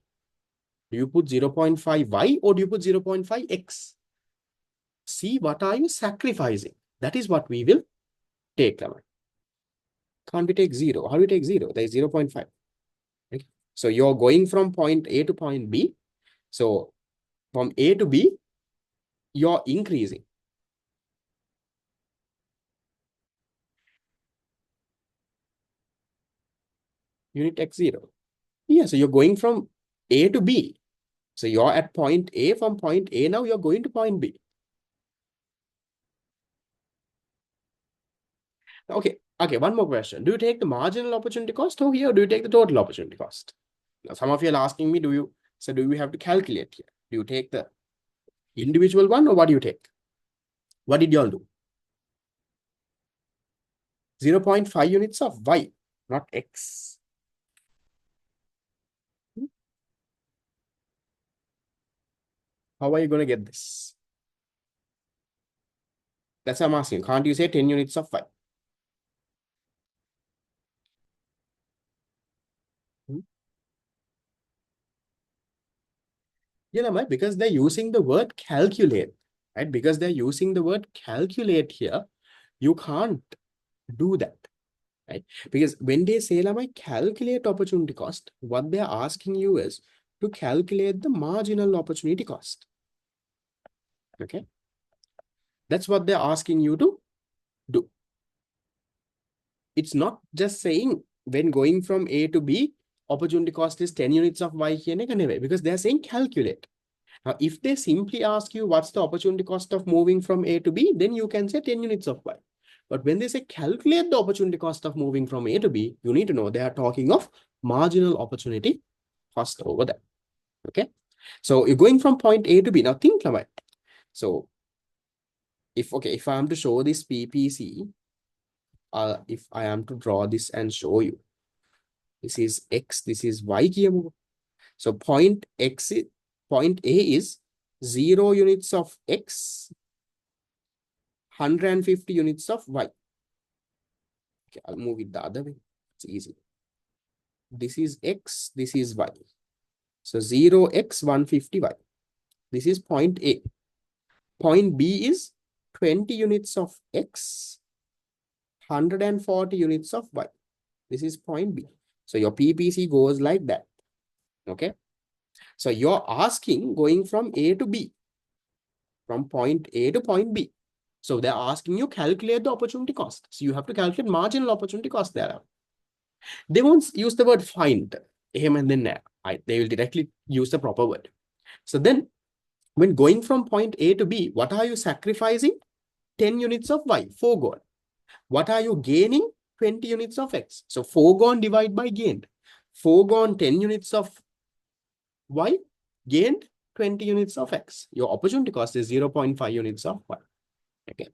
Speaker 1: you put 0.5 Y or do you put 0.5 X? See, what are you sacrificing? That is what we will take. Can't we take 0? How do we take 0? There is 0.5. Okay. So you're going from point A to point B. So from A to B, you're increasing. Unit X0. Yeah, so you're going from A to B. So you're at point A. From point A now, you're going to point B. Okay, one more question. Do you take the marginal opportunity cost over here or do you take the total opportunity cost? Now, some of you are asking me, do we have to calculate here? Do you take the individual one or what do you take? What did you all do? 0.5 units of Y, not X. How are you going to get this? That's what I'm asking. Can't you say 10 units of Y? Yeah, because they're using the word calculate, right? Because they're using the word calculate here, you can't do that, right? Because when they say, calculate opportunity cost, what they're asking you is to calculate the marginal opportunity cost. Okay. That's what they're asking you to do. It's not just saying when going from A to B, opportunity cost is 10 units of Y here, because they're saying calculate. Now, if they simply ask you what's the opportunity cost of moving from A to B, then you can say 10 units of Y. But when they say calculate the opportunity cost of moving from A to B, you need to know they are talking of marginal opportunity cost over there. Okay. So you're going from point A to B. Now think about it. So if I am to show this PPC, if I am to draw this and show you, this is X, this is Y here. So point A is 0 units of X, 150 units of Y. Okay, I'll move it the other way. It's easy. This is X, this is Y. So 0x 150y. This is point A. Point B is 20 units of X, 140 units of Y. This is point B. So your PPC goes like that. Okay. So you're asking going from A to B, from point A to point B. So they're asking you calculate the opportunity cost. So you have to calculate marginal opportunity cost there. They won't use the word find, him and then they will directly use the proper word. So then when going from point A to B, what are you sacrificing? 10 units of Y, foregone. What are you gaining? 20 units of X. So foregone divided by gained. Foregone 10 units of Y, gained 20 units of X. Your opportunity cost is 0.5 units of Y. Okay.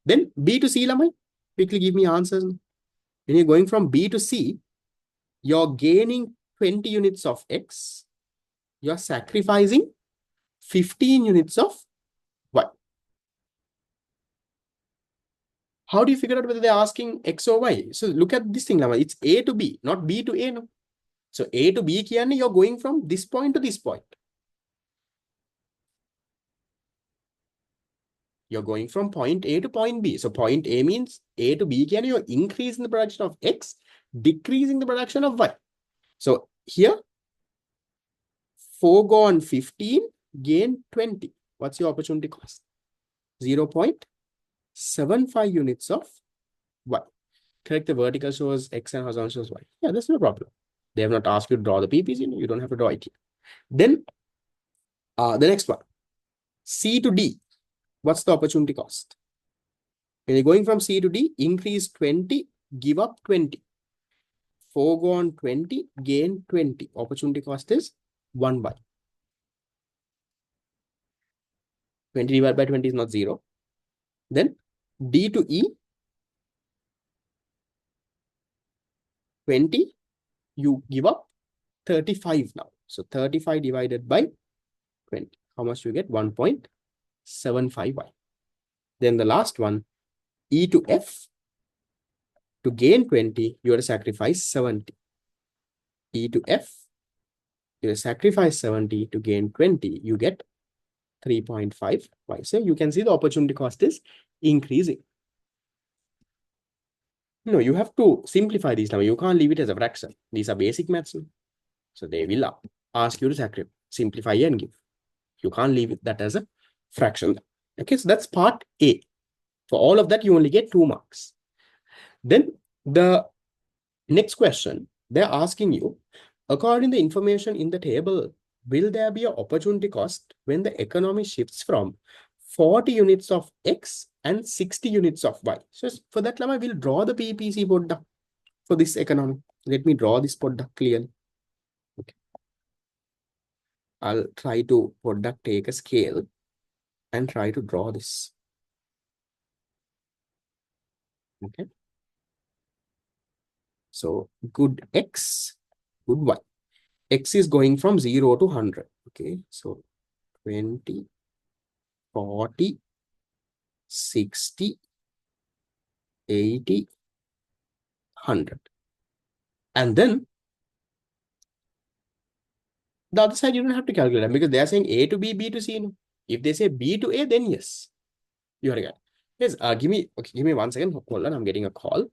Speaker 1: Then B to C, Quickly give me answers. When you're going from B to C, you're gaining 20 units of X. You're sacrificing 15 units of Y. How do you figure out whether they're asking X or Y? So look at this thing now. It's A to B, not B to A. No. So A to B, you're going from this point to this point. You're going from point A to point B. So point A means A to B, you're increasing the production of X, decreasing the production of Y. So here, foregone 15, gain 20. What's your opportunity cost? 0.75 units of Y. Correct, the vertical shows X and horizontal shows Y. Yeah, that's no problem. They have not asked you to draw the PPC. You don't have to draw it here. Then the next one, C to D. What's the opportunity cost? When you're going from C to D, increase 20, give up 20. Foregone 20, gain 20. Opportunity cost is 1 by. 20 divided by 20 is not 0. Then D to E, 20, you give up 35 now. So 35 divided by 20. How much you get? 1.75y. Then the last one, E to F, to gain 20, you have to sacrifice 70. E to F, you sacrifice 70 to gain 20, you get 3.5y. So you can see the opportunity cost is increasing. No, you have to simplify these now. You can't leave it as a fraction. These are basic maths. So they will ask you to simplify and give. You can't leave that as a fraction. Okay, so that's part A. For all of that, you only get 2 marks. Then the next question, they're asking you, according to the information in the table, will there be an opportunity cost when the economy shifts from 40 units of X and 60 units of Y? So for that, Lama, we'll draw the PPC podda for this economy. Let me draw this podda clearly. Okay. I'll try to podda take a scale and try to draw this. Okay. So good X, good Y. X is going from 0 to 100. Okay. So 20, 40, 60, 80, 100. And then the other side, you don't have to calculate them because they are saying A to B, B to C. No? If they say B to A, then yes. You are right. Yes, give me 1 second. Hold on, I'm getting a call.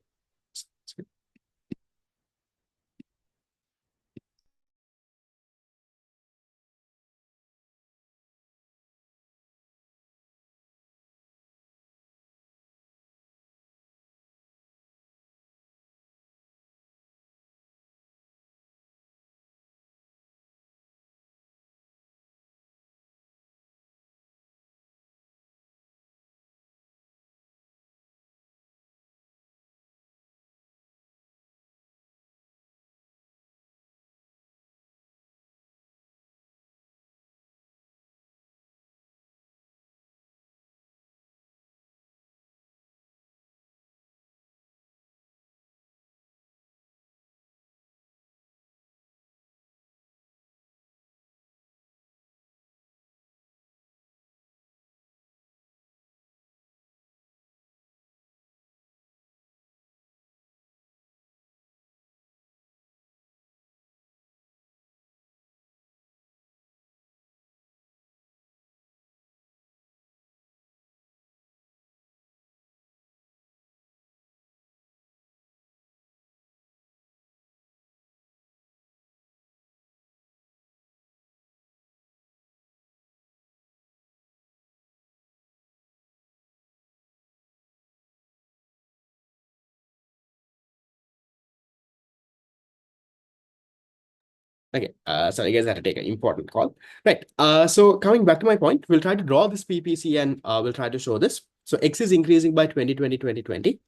Speaker 1: Okay, so I guess I had to take an important call. Right. So coming back to my point, we'll try to draw this PPC and we'll try to show this. So X is increasing by 20, 20, 20, 20.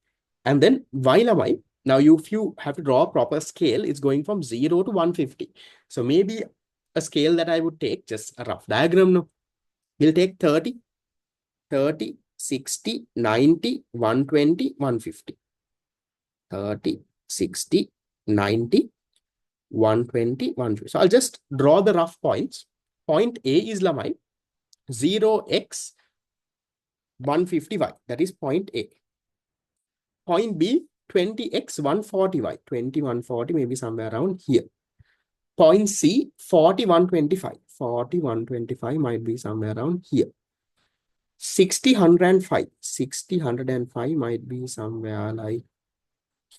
Speaker 1: And then while am I? Now, if you have to draw a proper scale, it's going from 0 to 150. So maybe a scale that I would take, just a rough diagram, no? We'll take 30, 30, 60, 90, 120, 150. 30, 60, 90, 120, 150. So I'll just draw the rough points. Point A is Lamai 0x 150y. That is point A. Point B 20x 140y. 2140 maybe somewhere around here. Point C 4125. 4125 might be somewhere around here. 60, 105. 60, 105 might be somewhere like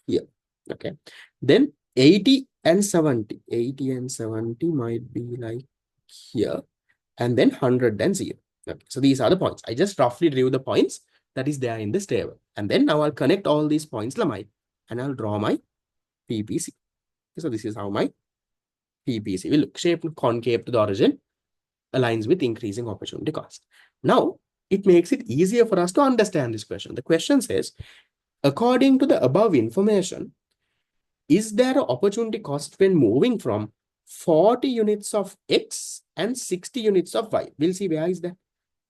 Speaker 1: here. Okay. Then 80 and 70. 80 and 70 might be like here. And then 100 and 0. Okay. So these are the points. I just roughly drew the points that is there in this table. And then now I'll connect all these points Lamai, and I'll draw my PPC. So this is how my PPC will look. Shape concave to the origin aligns with increasing opportunity cost. Now, it makes it easier for us to understand this question. The question says, according to the above information, is there an opportunity cost when moving from 40 units of X and 60 units of Y? We'll see where is that.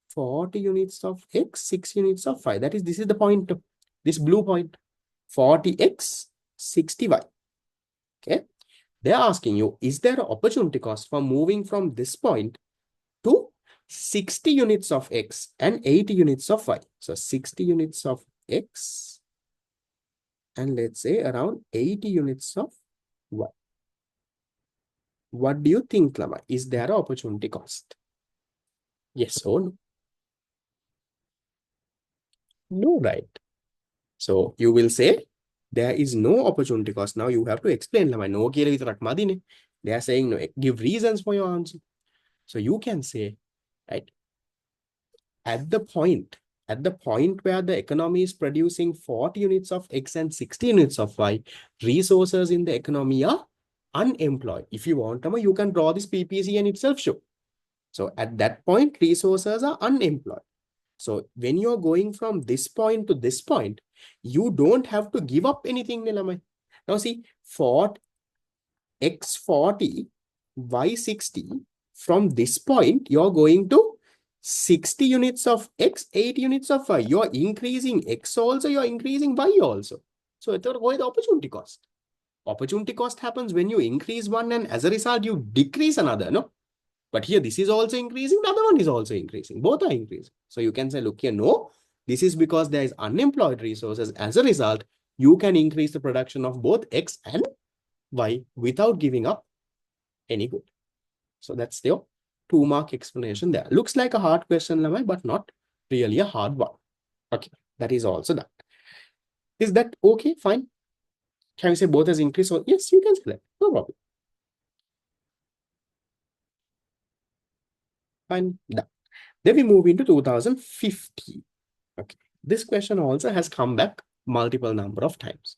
Speaker 1: 40 units of X, 6 units of Y. That is, this is the point, this blue point. 40X, 60Y. Okay. They're asking you, is there an opportunity cost for moving from this point to 60 units of X and 80 units of Y? So 60 units of X and let's say around 80 units of Y. What do you think, Lama? Is there an opportunity cost? Yes or no? No, right? So you will say there is no opportunity cost. Now you have to explain, Lama. No, they are saying no. Give reasons for your answer. So you can say, right, at the point where the economy is producing 40 units of X and 60 units of Y, resources in the economy are unemployed. If you want, you can draw this PPC and itself show. So at that point, resources are unemployed. So when you're going from this point to this point, you don't have to give up anything. Now see, for X40, Y60, from this point, you're going to 60 units of X, 8 units of Y. You're increasing X also, you're increasing Y also. So it's the opportunity cost. Opportunity cost happens when you increase one and as a result, you decrease another, no? But here, this is also increasing, the other one is also increasing. Both are increasing. So you can say, look here, no, this is because there is unemployed resources. As a result, you can increase the production of both X and Y without giving up any good. So that's the 2-mark explanation there. Looks like a hard question, Lamai, but not really a hard one. Okay, that is also that. Is that okay? Fine. Can we say both has increased? Or yes, you can say that. No problem. Fine. Done. Then we move into 2050. Okay. This question also has come back multiple number of times.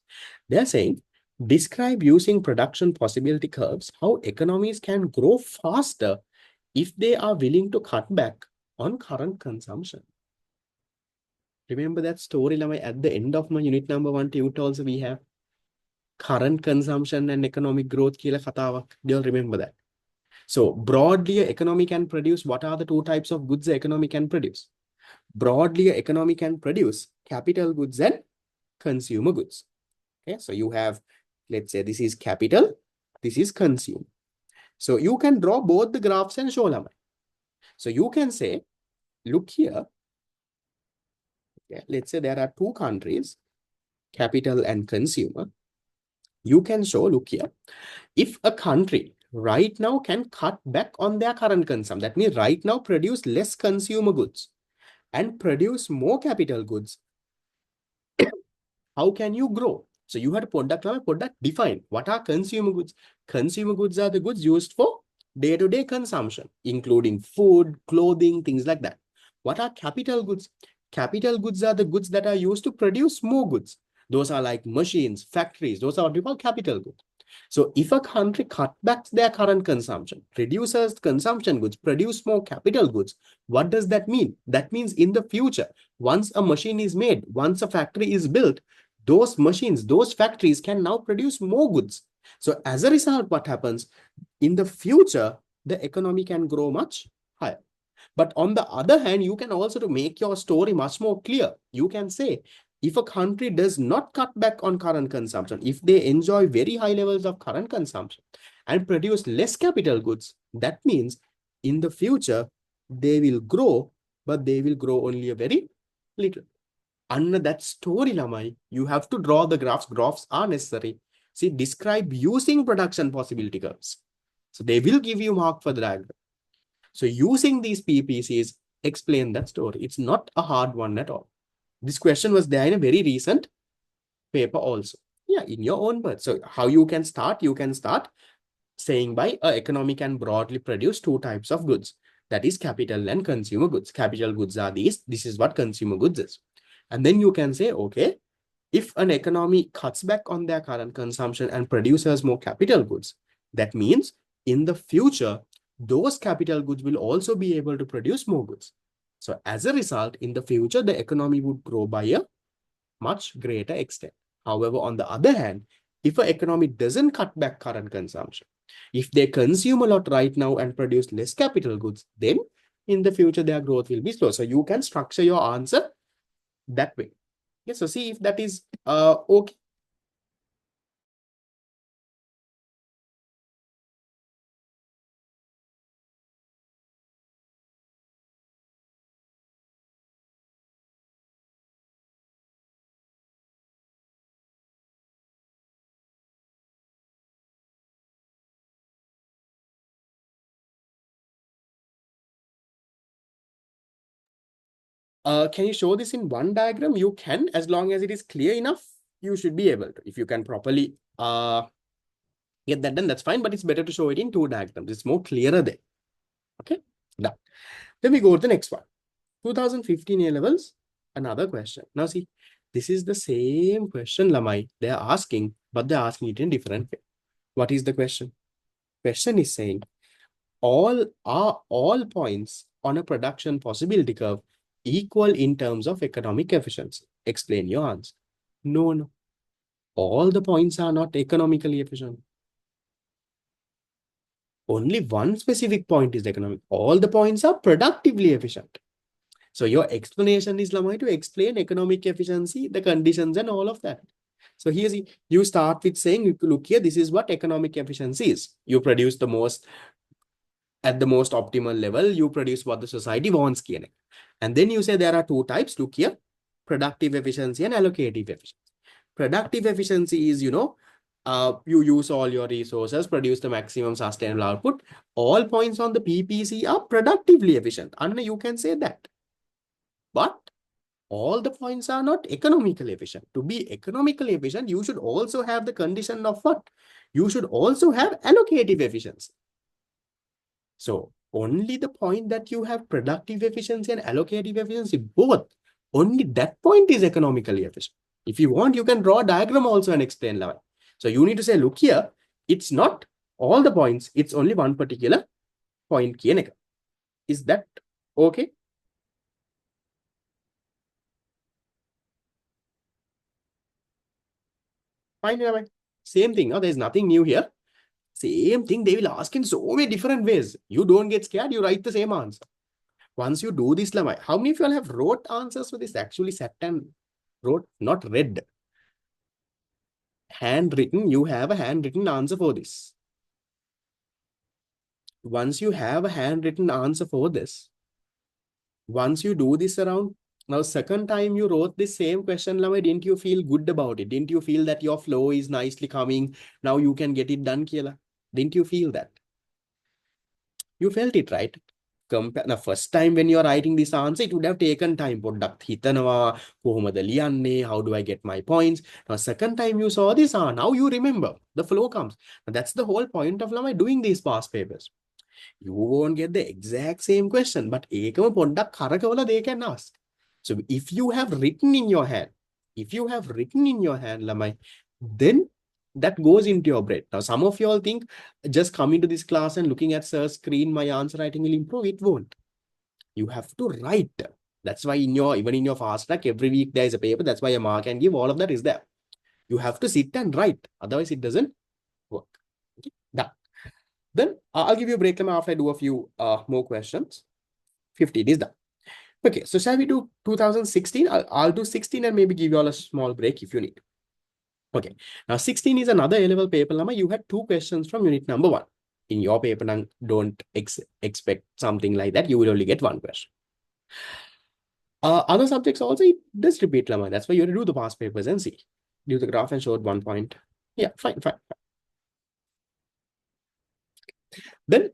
Speaker 1: They're saying, describe using production possibility curves how economies can grow faster if they are willing to cut back on current consumption. Remember that story at the end of my unit number 1 tute also we have current consumption and economic growth. Do you all remember that? So broadly, an economy can produce, what are the 2 types of goods the economy can produce? Broadly, an economy can produce capital goods and consumer goods. Okay, so you have, let's say this is capital, this is consumer. So you can draw both the graphs and show them. So you can say, look here. Okay, let's say there are 2 countries, capital and consumer. You can show, look here, if a country right now can cut back on their current consumption, that means right now produce less consumer goods and produce more capital goods, how can you grow? So you had product define. What are consumer goods? Consumer goods are the goods used for day-to-day consumption, including food, clothing, things like that. What are capital goods? Capital goods are the goods that are used to produce more goods. Those are like machines, factories. Those are what we call capital goods. So if a country cut back their current consumption, reduces consumption goods, produce more capital goods, what does that mean? That means in the future, once a machine is made, once a factory is built, those machines, those factories can now produce more goods. So as a result, what happens? In the future, the economy can grow much higher. But on the other hand, you can also to make your story much more clear. You can say, if a country does not cut back on current consumption, if they enjoy very high levels of current consumption and produce less capital goods, that means in the future, they will grow, but they will grow only a very little. Under that story, Lamai, you have to draw the graphs. Graphs are necessary. See, describe using production possibility curves. So they will give you mark for the diagram. So using these PPCs, explain that story. It's not a hard one at all. This question was there in a very recent paper also. Yeah, in your own words. So how you can start? You can start saying by a economy can broadly produce two types of goods. That is capital and consumer goods. Capital goods are these. This is what consumer goods is. And then you can say, okay, if an economy cuts back on their current consumption and produces more capital goods, that means in the future, those capital goods will also be able to produce more goods. So as a result, in the future, the economy would grow by a much greater extent. However, on the other hand, if an economy doesn't cut back current consumption, if they consume a lot right now and produce less capital goods, then in the future, their growth will be slow. So you can structure your answer that way. Yes, so see if that is okay. Can you show this in one diagram? You can, as long as it is clear enough, you should be able to. If you can properly get that done, that's fine, but it's better to show it in two diagrams. It's more clearer there. Okay, done. Then we go to the next one. 2015 A levels, another question. Now see, this is the same question, Lamai. They are asking, but they're asking it in different way. What is the question? Question is saying, all points on a production possibility curve equal in terms of economic efficiency? Explain your answer. No. All the points are not economically efficient. Only one specific point is economic. All the points are productively efficient. So your explanation is, Lamai, to explain economic efficiency, the conditions and all of that. So here's, you start with saying, look here, this is what economic efficiency is. You produce the most, at the most optimal level, you produce what the society wants. And then you say there are two types. Look here, productive efficiency and allocative efficiency. Productive efficiency is, you use all your resources, produce the maximum sustainable output. All points on the PPC are productively efficient. And you can say that. But all the points are not economically efficient. To be economically efficient, you should also have the condition of what? You should also have allocative efficiency. So only the point that you have productive efficiency and allocative efficiency, both, only that point is economically efficient. If you want, you can draw a diagram also and explain level. So you need to say, look here, it's not all the points, it's only one particular point. Is that okay? Fine. Same thing. Now, there's nothing new here. Same thing they will ask in so many different ways. You don't get scared. You write the same answer. Once you do this, Lamai, how many of you all have wrote answers for this? Actually sat and wrote, not read. Handwritten, you have a handwritten answer for this. Once you have a handwritten answer for this, once you do this around, now second time you wrote this same question, Lamai, didn't you feel good about it? Didn't you feel that your flow is nicely coming? Now you can get it done, Kiela. Didn't you feel that? You felt it, right? Compare the first time when you're writing this answer, it would have taken time. How do I get my points? Now, second time you saw this, now you remember. The flow comes. Now, that's the whole point of Lama doing these past papers. You won't get the exact same question, but they can ask. So if you have written in your hand, Lamai, then that goes into your brain. Now, some of you all think just coming to this class and looking at sir's screen, my answer writing will improve. It won't. You have to write. That's why even in your fast track, every week there is a paper. That's why a mark and give, all of that is there. You have to sit and write. Otherwise, it doesn't work. Okay, done. Then I'll give you a break after I do a few more questions. 15 is done. Okay, so shall we do 2016? I'll do 16 and maybe give you all a small break if you need. Okay, now 16 is another A-level paper. Lama, you had 2 questions from unit number 1. In your paper, don't expect something like that. You will only get 1 question. Other subjects also, it does repeat, Lama. That's why you have to do the past papers and see. Do the graph and show it 1 point. Yeah, fine. Then,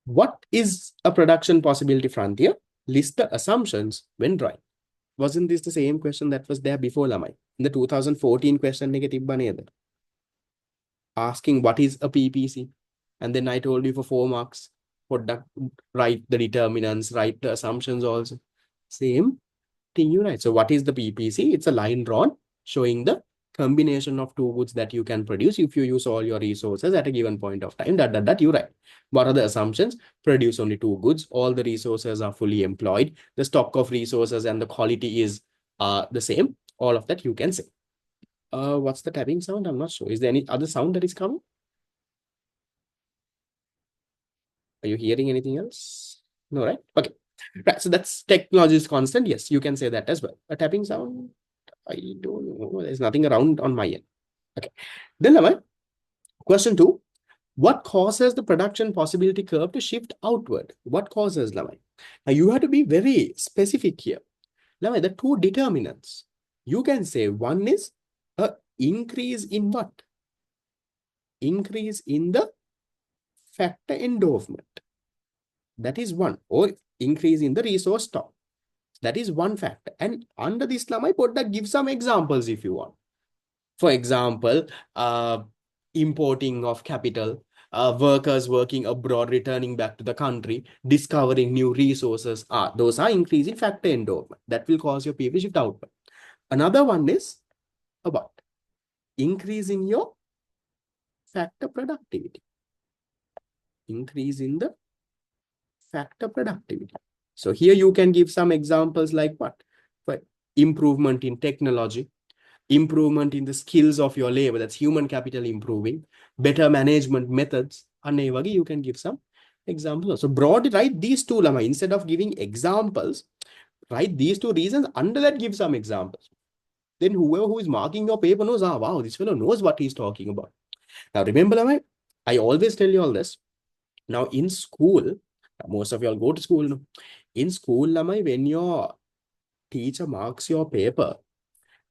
Speaker 1: what is a production possibility frontier? List the assumptions when drawing. Wasn't this the same question that was there before, Lamai? In the 2014 question, asking what is a PPC? And then I told you for 4 marks, write the determinants, write the assumptions also. Same thing you write. So what is the PPC? It's a line drawn showing the combination of 2 goods that you can produce if you use all your resources at a given point of time. That you write. What are the assumptions? Produce only 2 goods. All the resources are fully employed. The stock of resources and the quality is the same. All of that you can say. What's the tapping sound? I'm not sure. Is there any other sound that is coming? Are you hearing anything else? No, right? Okay. Right. So that's technology is constant. Yes, you can say that as well. A tapping sound? I don't know. There's nothing around on my end. Okay. Then, Lamai, question 2. What causes the production possibility curve to shift outward? What causes, Lamai? Now, you have to be very specific here. Lamai, the 2 determinants. You can say one is a increase in what? Increase in the factor endowment. That is one. Or increase in the resource stock. That is one factor. And under this, Lamai, Podda give some examples if you want. For example, importing of capital, workers working abroad, returning back to the country, discovering new resources. Those are increasing factor endowment. That will cause your PV shift outward. Another one is about increasing your factor productivity. Increase in the factor productivity. So here you can give some examples like what? For improvement in technology, improvement in the skills of your labor, that's human capital improving, better management methods, and you can give some examples. So broadly write these 2, Lama. Instead of giving examples, write these 2 reasons, under that give some examples. Then whoever who is marking your paper knows, wow, this fellow knows what he's talking about. Now remember, Lama, I always tell you all this. Now in school, most of you all go to school. No? In school, Lama, when your teacher marks your paper,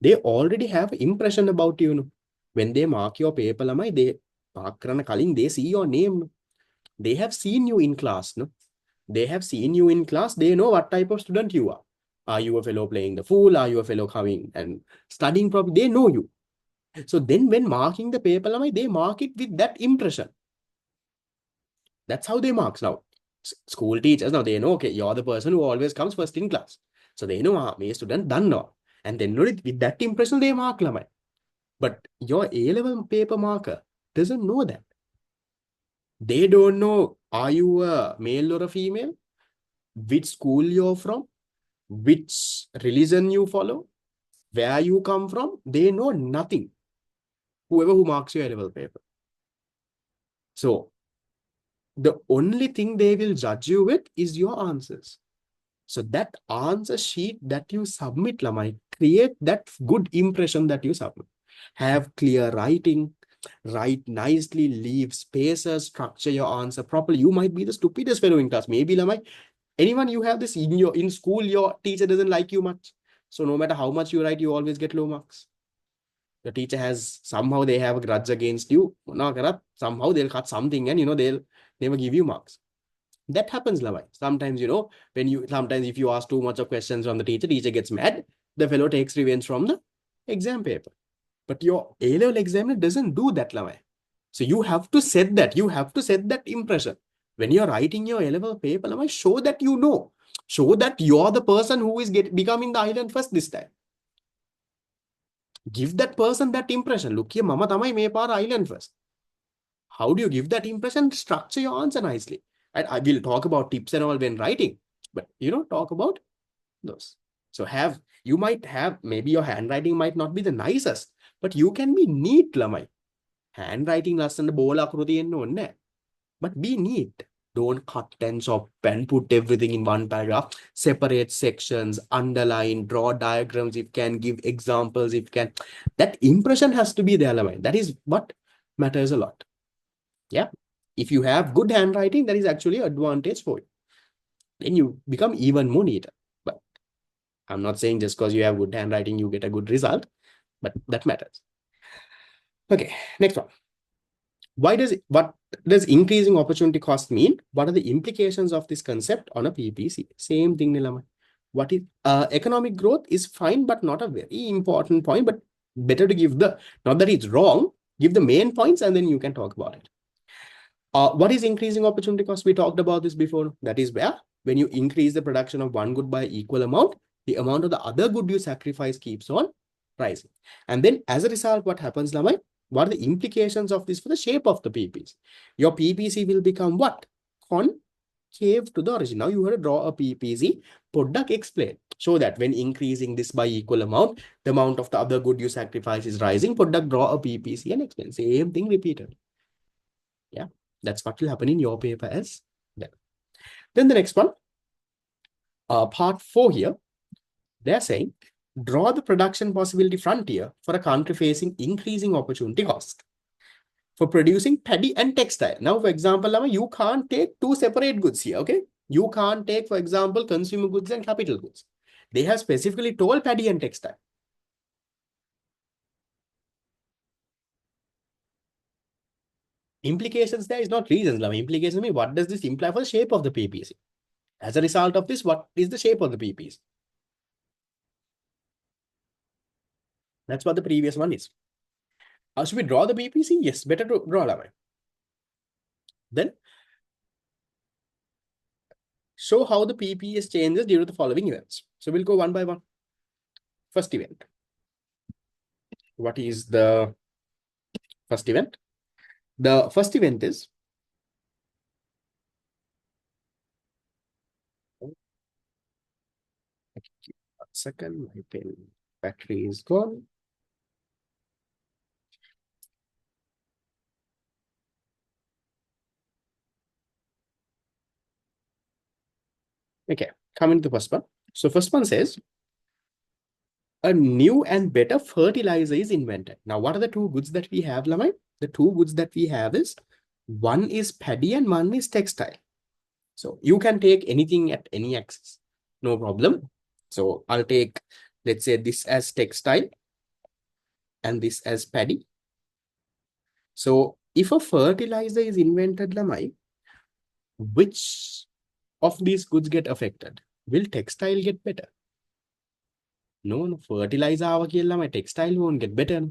Speaker 1: they already have impression about you. No? When they mark your paper, Lamai, they mark kaling, they see your name. No? They have seen you in class. No? They have seen you in class. They know what type of student you are. Are you a fellow playing the fool? Are you a fellow coming and studying properly? They know you. So then when marking the paper, Lamai, they mark it with that impression. That's how they mark. Now, school teachers, now they know, okay, you're the person who always comes first in class. So they know, me student done now. And then with that impression, they mark Lamai. But your A-level paper marker doesn't know that. They don't know, are you a male or a female? Which school you're from? Which religion you follow? Where you come from? They know nothing. Whoever who marks your A-level paper. So, the only thing they will judge you with is your answers. So that answer sheet that you submit, Lamai, create that good impression that you submit. Have clear writing, write nicely, leave spaces, structure your answer properly. You might be the stupidest fellow in class. Maybe, Lamai, anyone you have this in school, your teacher doesn't like you much. So no matter how much you write, you always get low marks. The teacher has, somehow they have a grudge against you. Somehow they'll cut something and, they'll never give you marks. That happens, Lamai. Sometimes, sometimes if you ask too much of questions from the teacher gets mad. The fellow takes revenge from the exam paper. But your A-level examiner doesn't do that, Lamai. So you have to set that. You have to set that impression. When you're writing your A-level paper, Lamai, show that you know. Show that you're the person who is becoming the island first this time. Give that person that impression. Look here, Mama Tamai me par island first. How do you give that impression? Structure your answer nicely. And I will talk about tips and all when writing, but talk about those. So you might have, maybe your handwriting might not be the nicest, but you can be neat, Lamai. Handwriting lassana bola akruti enna onne. But be neat. Don't cut and chop and put everything in one paragraph. Separate sections, underline, draw diagrams. If can give examples, if can, that impression has to be there. That is what matters a lot. Yeah. If you have good handwriting, that is actually an advantage for you. Then you become even more neater. But I'm not saying just because you have good handwriting, you get a good result, but that matters. Okay, next one. What does increasing opportunity cost mean? What are the implications of this concept on a PPC? Same thing, Nilama. What is economic growth is fine, but not a very important point. But better to give the, not that it's wrong, give the main points and then you can talk about it. What is increasing opportunity cost? We talked about this before. That is where when you increase the production of one good by equal amount, the amount of the other good you sacrifice keeps on rising. And then as a result, what happens, Lamai? What are the implications of this for the shape of the PPC? Your PPC will become what? Concave to the origin. Now you have to draw a PPC. Product explain. Show that when increasing this by equal amount, the amount of the other good you sacrifice is rising. Product draw a PPC and explain. Same thing repeated. Yeah, that's what will happen in your paper as well. Then the next one, part 4 here, they're saying, draw the production possibility frontier for a country facing increasing opportunity cost for producing paddy and textile. Now, for example, Lama, you can't take two separate goods here, okay? You can't take, for example, consumer goods and capital goods. They have specifically told paddy and textile. Implications there is not reasons, Lama. Implications mean what does this imply for the shape of the PPC? As a result of this, what is the shape of the PPC? That's what the previous one is. Should we draw the PPC? Yes, better to draw Lamai. Then show how the PPS changes due to the following events. So we'll go one by one. First event. What is the first event? The first event is one second, my pen battery is gone. Okay, coming to the first one. So first one says, a new and better fertilizer is invented. Now, what are the two goods that we have, Lamai? The two goods that we have is, one is paddy and one is textile. So you can take anything at any axis, no problem. So I'll take, let's say this as textile and this as paddy. So if a fertilizer is invented, Lamai, which of these goods get affected? Will textile get better? No, fertilizer, my textile won't get better.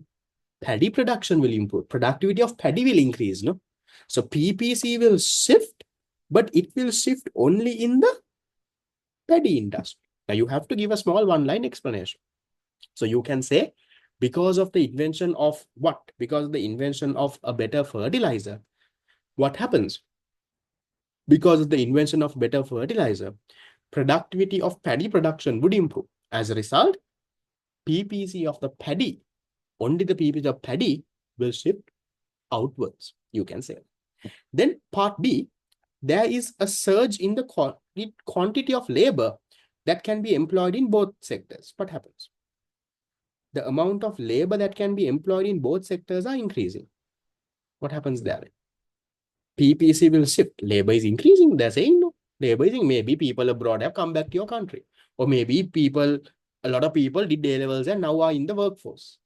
Speaker 1: Paddy production will improve. Productivity of paddy will increase. No, so PPC will shift, but it will shift only in the paddy industry. Now you have to give a small one-line explanation. So you can say, because of the invention of what? Because of the invention of a better fertilizer, what happens? Because of the invention of better fertilizer, productivity of paddy production would improve. As a result, PPC of the paddy, only the PPC of paddy will shift outwards, you can say. Then part B, there is a surge in the quantity of labor that can be employed in both sectors. What happens? The amount of labor that can be employed in both sectors are increasing. What happens there? PPC will shift. Labor is increasing. They're saying no. Labor is, maybe people abroad have come back to your country. Or maybe a lot of people did A-levels and now are in the workforce.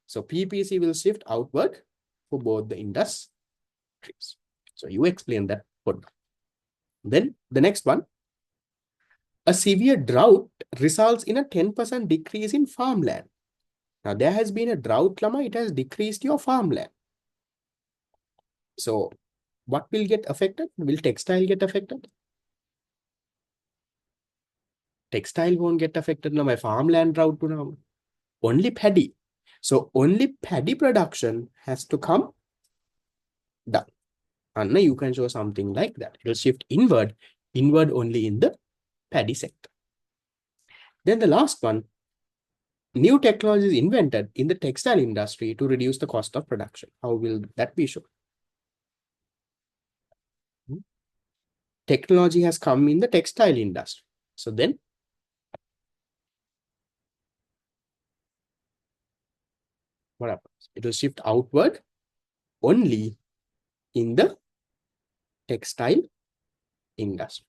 Speaker 1: So PPC will shift outward for both the industries. So you explain that. Then the next one, a severe drought results in a 10% decrease in farmland. Now there has been a drought, Lama, it has decreased your farmland. So what will get affected? Will textile get affected? Textile won't get affected. Now my farmland drought to now. Only paddy. So only paddy production has to come down. And now you can show something like that. It will shift inward only in the paddy sector. Then the last one, new technology is invented in the textile industry to reduce the cost of production. How will that be shown? technology has come in the textile industry. So then what happens? It will shift outward only in the textile industry.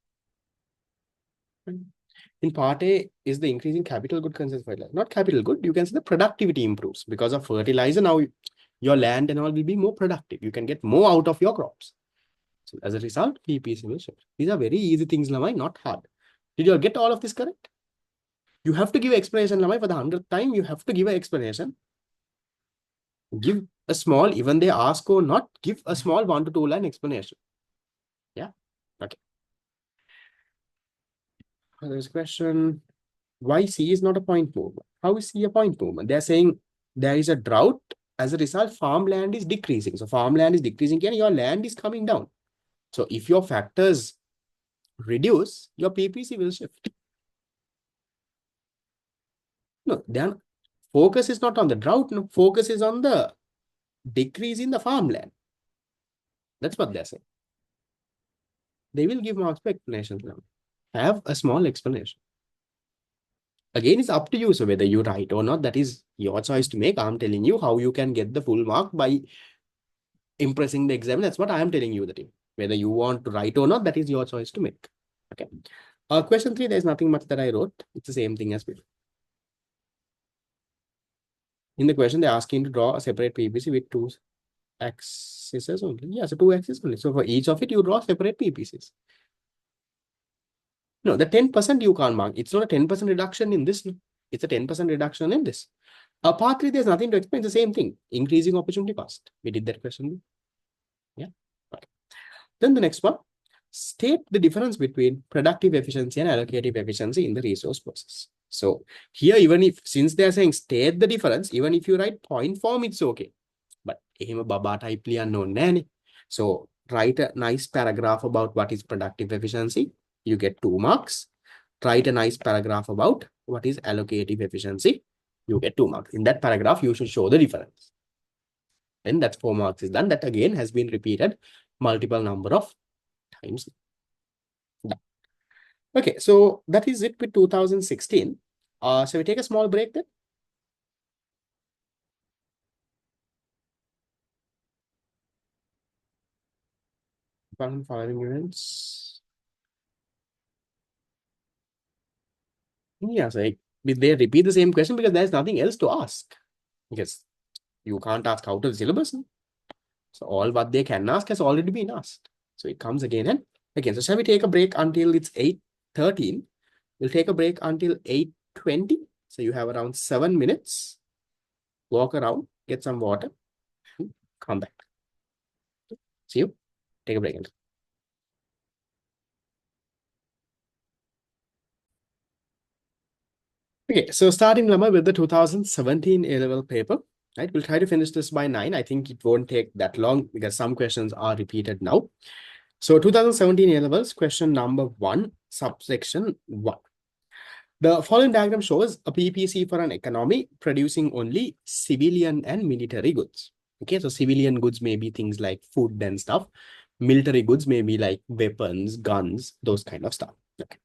Speaker 1: In part A is the increasing capital good consumption fertilizer. Not capital good, you can say the productivity improves because of fertilizer. Now your land and all will be more productive. You can get more out of your crops. So as a result, PPC will shift. These are very easy things, Lamai, not hard. Did you get all of this correct? You have to give explanation, Lamai, for the 100th time. You have to give an explanation. Give a small, even they ask or not, give a small 1 to 2 line explanation. Yeah. Okay. There's a question. Why C is not a point movement? How is C a point movement? They're saying there is a drought. As a result, farmland is decreasing. So farmland is decreasing and your land is coming down. So if your factors reduce, your PPC will shift. No, then focus is not on the drought. No, focus is on the decrease in the farmland. That's what they're saying. They will give marks for explanations now. Have a small explanation. Again, it's up to you. So whether you write or not, that is your choice to make. I'm telling you how you can get the full mark by impressing the exam. That's what I am telling you, the team. Whether you want to write or not, that is your choice to make. Okay. Question 3, there's nothing much that I wrote. It's the same thing as before. In the question, they're asking to draw a separate PPC with 2 axes only. Yeah, so 2 axes only. So for each of it, you draw separate PPCs. No, the 10% you can't mark. It's not a 10% reduction in this. It's a 10% reduction in this. Part 3, there's nothing to explain. It's the same thing. Increasing opportunity cost. We did that question. Yeah. Okay. Then the next one. State the difference between productive efficiency and allocative efficiency in the resource process. So here, even if, since they are saying state the difference, even if you write point form, it's okay. But baba type no. So write a nice paragraph about what is productive efficiency. You get 2 marks. Write a nice paragraph about what is allocative efficiency. You get 2 marks. In that paragraph, you should show the difference. And that's 4 marks is done. That again has been repeated multiple number of times. Okay, so that is it with 2016. So we take a small break then. Following events. Yeah, so they repeat the same question because there's nothing else to ask. Because you can't ask out of the syllabus. So all what they can ask has already been asked. So it comes again and again. So shall we take a break until it's 8:13? We'll take a break until 8:20. So you have around 7 minutes. Walk around, get some water, come back. See you. Take a break. Okay, so starting Lama with the 2017 A-level paper, right? We'll try to finish this by 9. I think it won't take that long because some questions are repeated now. So 2017 A-levels, question number 1, subsection 1. The following diagram shows a PPC for an economy producing only civilian and military goods. Okay, so civilian goods may be things like food and stuff. Military goods may be like weapons, guns, those kind of stuff. Okay.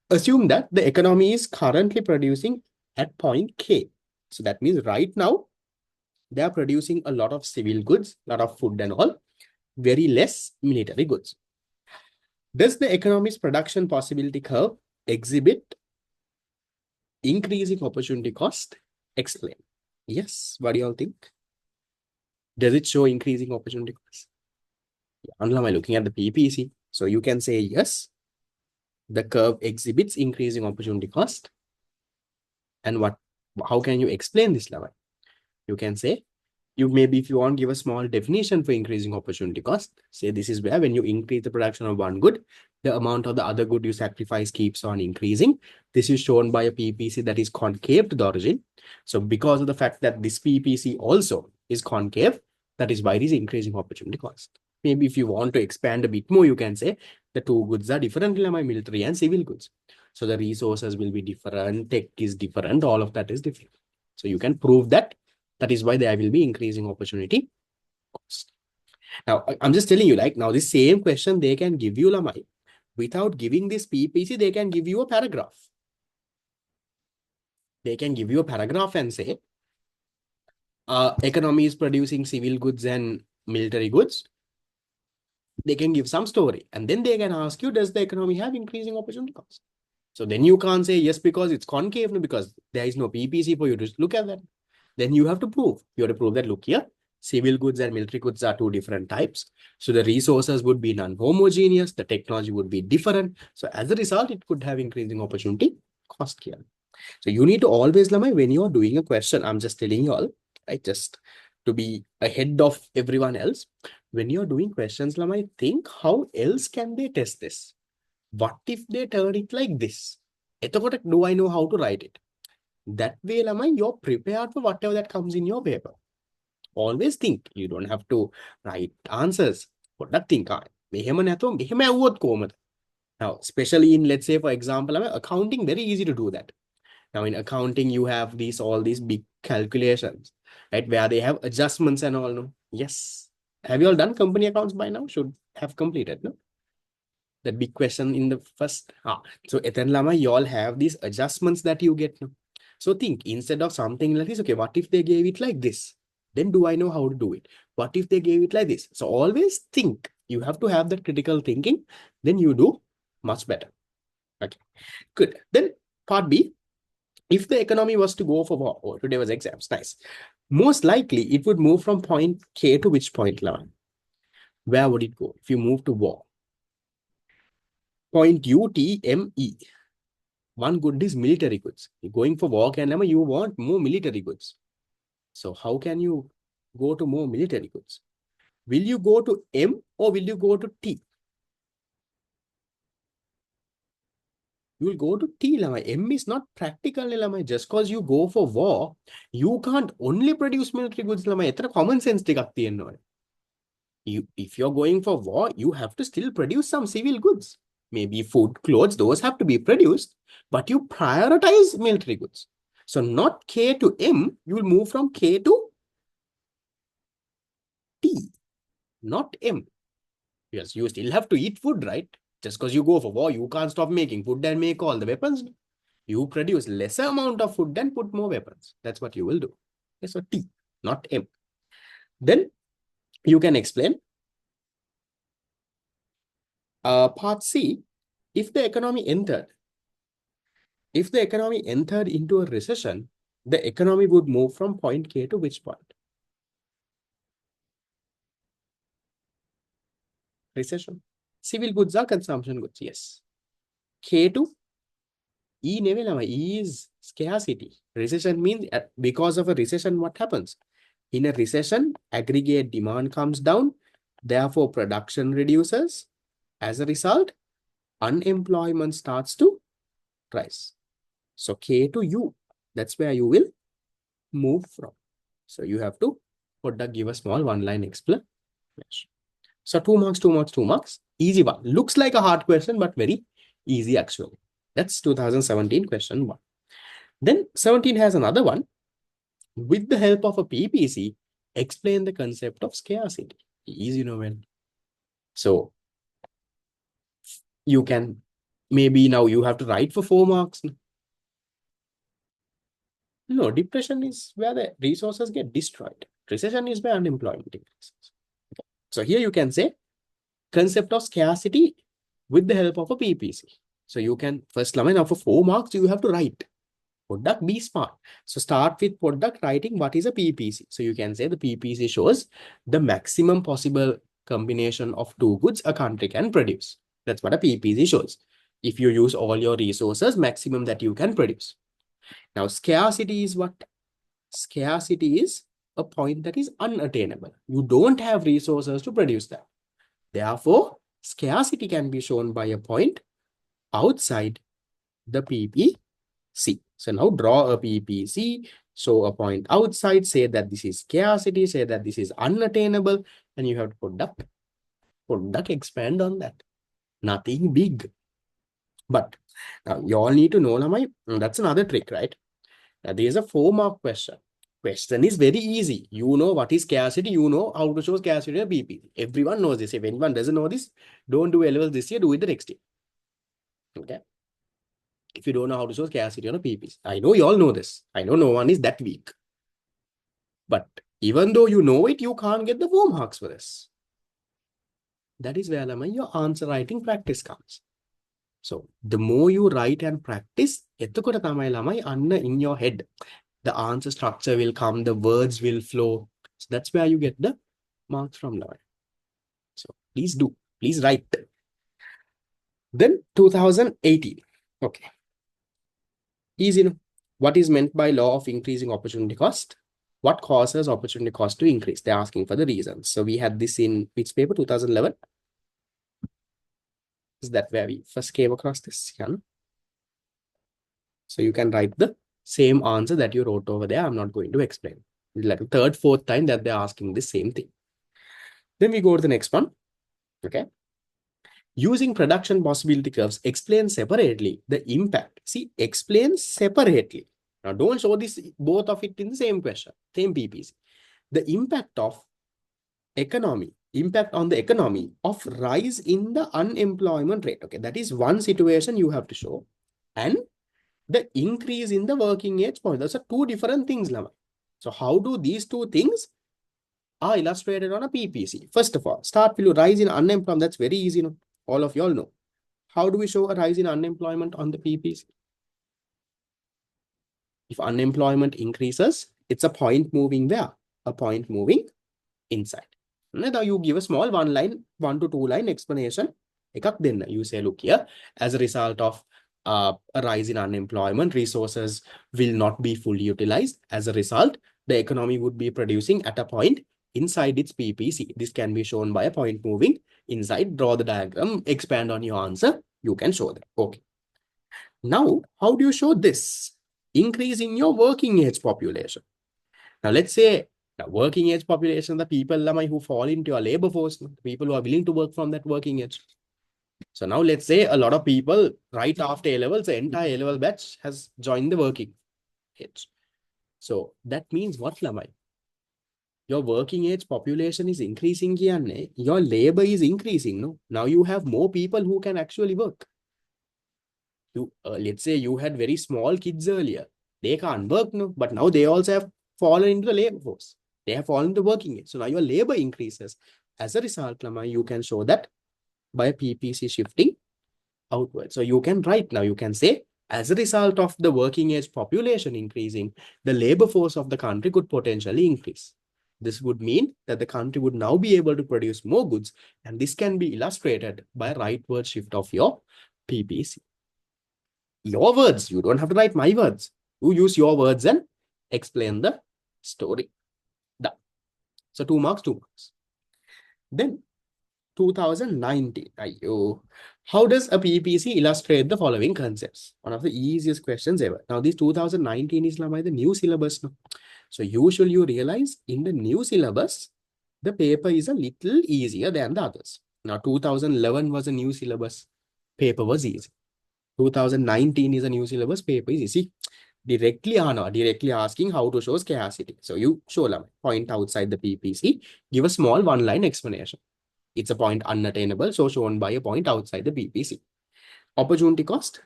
Speaker 1: Assume that the economy is currently producing at point K. So that means right now, they are producing a lot of civil goods, a lot of food and all, very less military goods. Does the economy's production possibility curve exhibit increasing opportunity cost? Explain. Yes, what do you all think? Does it show increasing opportunity cost? Anla, am I looking at the PPC? So you can say yes, the curve exhibits increasing opportunity cost. And how can you explain this level? You can say, maybe if you want to give a small definition for increasing opportunity cost, say this is where when you increase the production of one good, the amount of the other good you sacrifice keeps on increasing. This is shown by a PPC that is concave to the origin. So because of the fact that this PPC also is concave, that is why it is increasing opportunity cost. Maybe if you want to expand a bit more, you can say the two goods are different, military and civil goods. So the resources will be different, tech is different, all of that is different. So you can prove that. That is why there will be increasing opportunity cost. Now, I'm just telling you, like, now this same question they can give you, Lamai. Without giving this PPC, they can give you a paragraph. They can give you a paragraph and say, economy is producing civil goods and military goods. They can give some story. And then they can ask you, does the economy have increasing opportunity cost? So then you can't say yes because it's concave, no, because there is no PPC for you to look at that. Then you have to prove. You have to prove that, look here, civil goods and military goods are two different types. So the resources would be non-homogeneous. The technology would be different. So as a result, it could have increasing opportunity cost here. So you need to always, Lamai, when you're doing a question, I'm just telling you all, right, just to be ahead of everyone else. When you're doing questions, Lamai, think how else can they test this? What if they turn it like this? Do I know how to write it? That way, Lamai, you're prepared for whatever that comes in your paper. Always think. You don't have to write answers. What think? Now, especially in, let's say, for example, accounting, very easy to do that. Now, in accounting, you have all these big calculations, right? Where they have adjustments and all. No? Yes. Have you all done company accounts by now? Should have completed, no? That big question in the first. So Ethan Lama, you all have these adjustments that you get. No? So think, instead of something like this, okay, what if they gave it like this? Then do I know how to do it? What if they gave it like this? So always think. You have to have that critical thinking. Then you do much better. Okay, good. Then part B, if the economy was to go for war, oh, today was exams, nice. Most likely, it would move from point K to which point, Lavan? Where would it go if you move to war? Point UTME. One good is military goods. You're going for war, and you want more military goods. So how can you go to more military goods? Will you go to M or will you go to T? You will go to T, Lama. M is not practical, Lama. Just because you go for war, you can't only produce military goods, Lama. It's a common sense. If you're going for war, you have to still produce some civil goods. Maybe food, clothes, those have to be produced, but you prioritize military goods. So not K to M, you will move from K to T, not M. Yes, you still have to eat food, right? Just because you go for war, you can't stop making food and make all the weapons. You produce lesser amount of food and put more weapons. That's what you will do. Okay, so T, not M. Then you can explain. Part C, if the economy entered into a recession, the economy would move from point K to which point? Recession. Civil goods are consumption goods, yes. K to E E is scarcity. Recession means because of a recession, what happens? In a recession, aggregate demand comes down, therefore production reduces. As a result, unemployment starts to rise. So K to U, that's where you will move from. So you have to give a small one-line explanation. So 2 marks, 2 marks, 2 marks. Easy one. Looks like a hard question, but very easy actually. That's 2017 question 1. Then 17 has another one. With the help of a PPC, explain the concept of scarcity. Easy, when. So you can, maybe now you have to write for 4 marks. No, depression is where the resources get destroyed. Recession is where unemployment increases. Okay. So here you can say concept of scarcity with the help of a PPC. So you can first, now for 4 marks, you have to write. Product, be smart. So start with product, writing what is a PPC. So you can say the PPC shows the maximum possible combination of 2 goods a country can produce. That's what a PPC shows. If you use all your resources, maximum that you can produce. Now, scarcity is what? Scarcity is a point that is unattainable. You don't have resources to produce that. Therefore, scarcity can be shown by a point outside the PPC. So now draw a PPC, show a point outside, say that this is scarcity, say that this is unattainable, and you have to product, expand on that. Nothing big. But now you all need to know, that's another trick, right? Now, there's a 4 mark question. Question is very easy. You know what is scarcity. You know how to show scarcity in a PPC. Everyone knows this. If anyone doesn't know this, don't do L-levels this year, do it the next year. Okay. If you don't know how to show scarcity on a PPC. I know you all know this. I know no one is that weak. But even though you know it, you can't get the 4 marks for this. That is where your answer writing practice comes. So the more you write and practice, in your head, the answer structure will come, the words will flow. So that's where you get the marks from now. So please write. Then 2018. Okay. Easy. No? What is meant by law of increasing opportunity cost? What causes opportunity cost to increase? They're asking for the reasons. So we had this in which paper? 2011. Is that where we first came across this? Yeah. So you can write the same answer that you wrote over there. I'm not going to explain. It's like the third, fourth time that they're asking the same thing. Then we go to the next one. Okay. Using production possibility curves, explain separately the impact. See, explain separately. Now, don't show this both of it in the same question, same PPC. The impact on the economy of rise in the unemployment rate. Okay, that is one situation you have to show. And the increase in the working age point. Those are two different things. So how do these two things are illustrated on a PPC? First of all, start with rise in unemployment. That's very easy. You know? All of you all know. How do we show a rise in unemployment on the PPC? If unemployment increases, it's a point moving where? A point moving inside. Now you give a small 1 to 2 line explanation. You say, look here, as a result of a rise in unemployment, resources will not be fully utilized. As a result, the economy would be producing at a point inside its PPC. This can be shown by a point moving inside. Draw the diagram, expand on your answer. You can show that. Okay. Now, how do you show this? Increase in your working age population. Now, let's say the working age population, the people who fall into your labor force, people who are willing to work from that working age. So now let's say a lot of people right after A-levels, the entire A-level batch has joined the working age. So that means what, Lamai? Your working age population is increasing, your labor is increasing. No? Now you have more people who can actually work. Let's say you had very small kids earlier. They can't work, no? But now they also have fallen into the labor force. They have fallen into working age. So now your labor increases. As a result, Lamai, you can show that by PPC shifting outward. So you can write now, you can say, as a result of the working age population increasing, the labor force of the country could potentially increase. This would mean that the country would now be able to produce more goods, and this can be illustrated by rightward shift of your PPC. Your words, you don't have to write my words. You use your words and explain the story. Done. So 2 marks, 2 marks. Then 2019. How does a PPC illustrate the following concepts? One of the easiest questions ever. Now, this 2019 is the new syllabus. No? So, usually you realize in the new syllabus, the paper is a little easier than the others. Now, 2011 was a new syllabus. Paper was easy. 2019 is a new syllabus. Paper is easy. Directly asking how to show scarcity. So, you show point outside the PPC. Give a small 1-line explanation. It's a point unattainable, so shown by a point outside the PPC. Opportunity cost.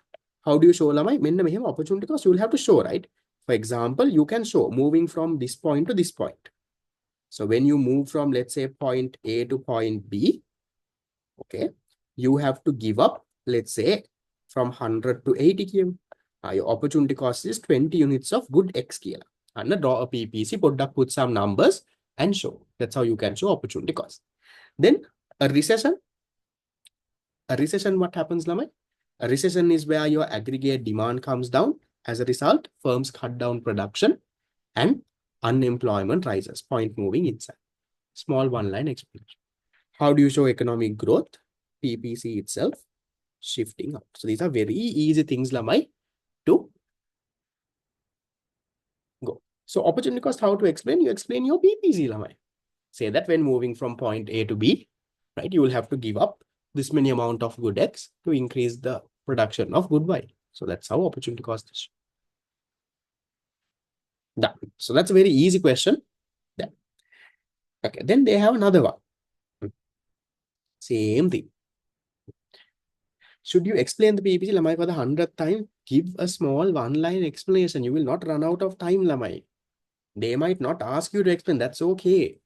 Speaker 1: How do you show lamai? Opportunity cost, you will have to show, right? For example, you can show moving from this point to this point. So when you move from, let's say, point A to point B, okay, you have to give up, let's say, from 100 to 80 km. Your opportunity cost is 20 units of good X kilo. And draw a PPC, put some numbers and show. That's how you can show opportunity cost. Then a recession. A recession, what happens, Lamai? A recession is where your aggregate demand comes down. As a result, firms cut down production and unemployment rises, point moving inside. Small 1-line explanation. How do you show economic growth? PPC itself shifting out. So these are very easy things, Lamai, to go. So opportunity cost, how to explain? You explain your PPC, Lamai. Say that when moving from point A to B, right, you will have to give up this many amount of good X to increase the production of good Y. So that's how opportunity cost is. Done. So that's a very easy question. Done. Okay, then they have another one. Same thing. Should you explain the PPC, Lamai, for the 100th time? Give a small one-line explanation. You will not run out of time, Lamai. They might not ask you to explain. That's okay.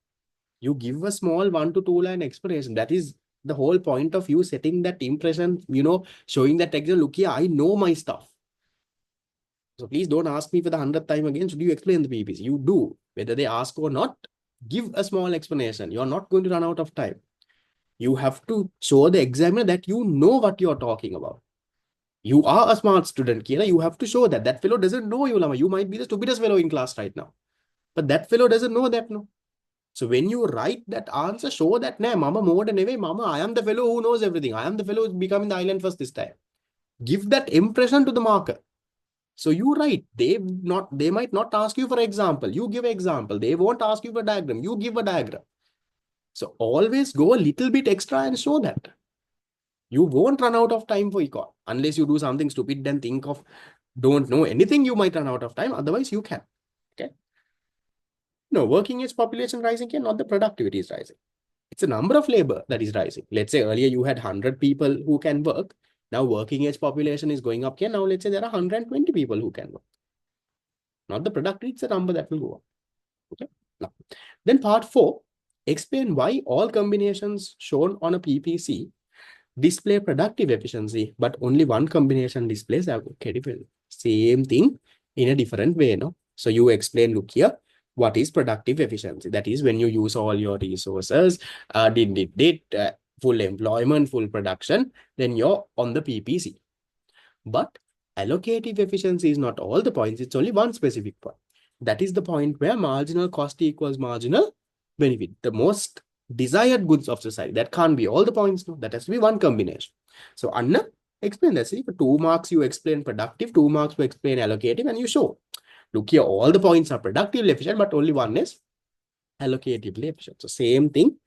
Speaker 1: You give a small 1 to 2 line explanation. That is the whole point of you setting that impression, showing that texture. Look here, I know my stuff. So please don't ask me for the 100th time again. Should you explain the PPC? You do. Whether they ask or not, give a small explanation. You're not going to run out of time. You have to show the examiner that you know what you're talking about. You are a smart student, Kira. You have to show that. That fellow doesn't know you, Lama. You might be the stupidest fellow in class right now. But that fellow doesn't know that, no. So when you write that answer, show that, nah, Mama, more than away, Mama, I am the fellow who knows everything. I am the fellow who's becoming the island first this time. Give that impression to the marker. So you write. They might not ask you for example. You give example. They won't ask you for diagram. You give a diagram. So always go a little bit extra and show that. You won't run out of time for econ unless you do something stupid and think of don't know anything. You might run out of time. Otherwise, you can. Okay. No, working age population rising here, not the productivity is rising. It's the number of labor that is rising. Let's say earlier you had 100 people who can work. Now working age population is going up here. Now let's say there are 120 people who can work. Not the productivity, it's the number that will go up. Okay. Now, then part 4, explain why all combinations shown on a PPC display productive efficiency, but only one combination displays allocative. Same thing in a different way, no? So you explain, look here, what is productive efficiency? That is when you use all your resources, full employment, full production, then you're on the PPC. But allocative efficiency is not all the points, it's only one specific point. That is the point where marginal cost equals marginal benefit. The most desired goods of society. That can't be all the points. No, that has to be one combination. So Anna, explain that. See, for 2 marks, you explain productive, 2 marks, you explain allocative, and you show. Look here, all the points are productively efficient, but only one is allocatively efficient. So same thing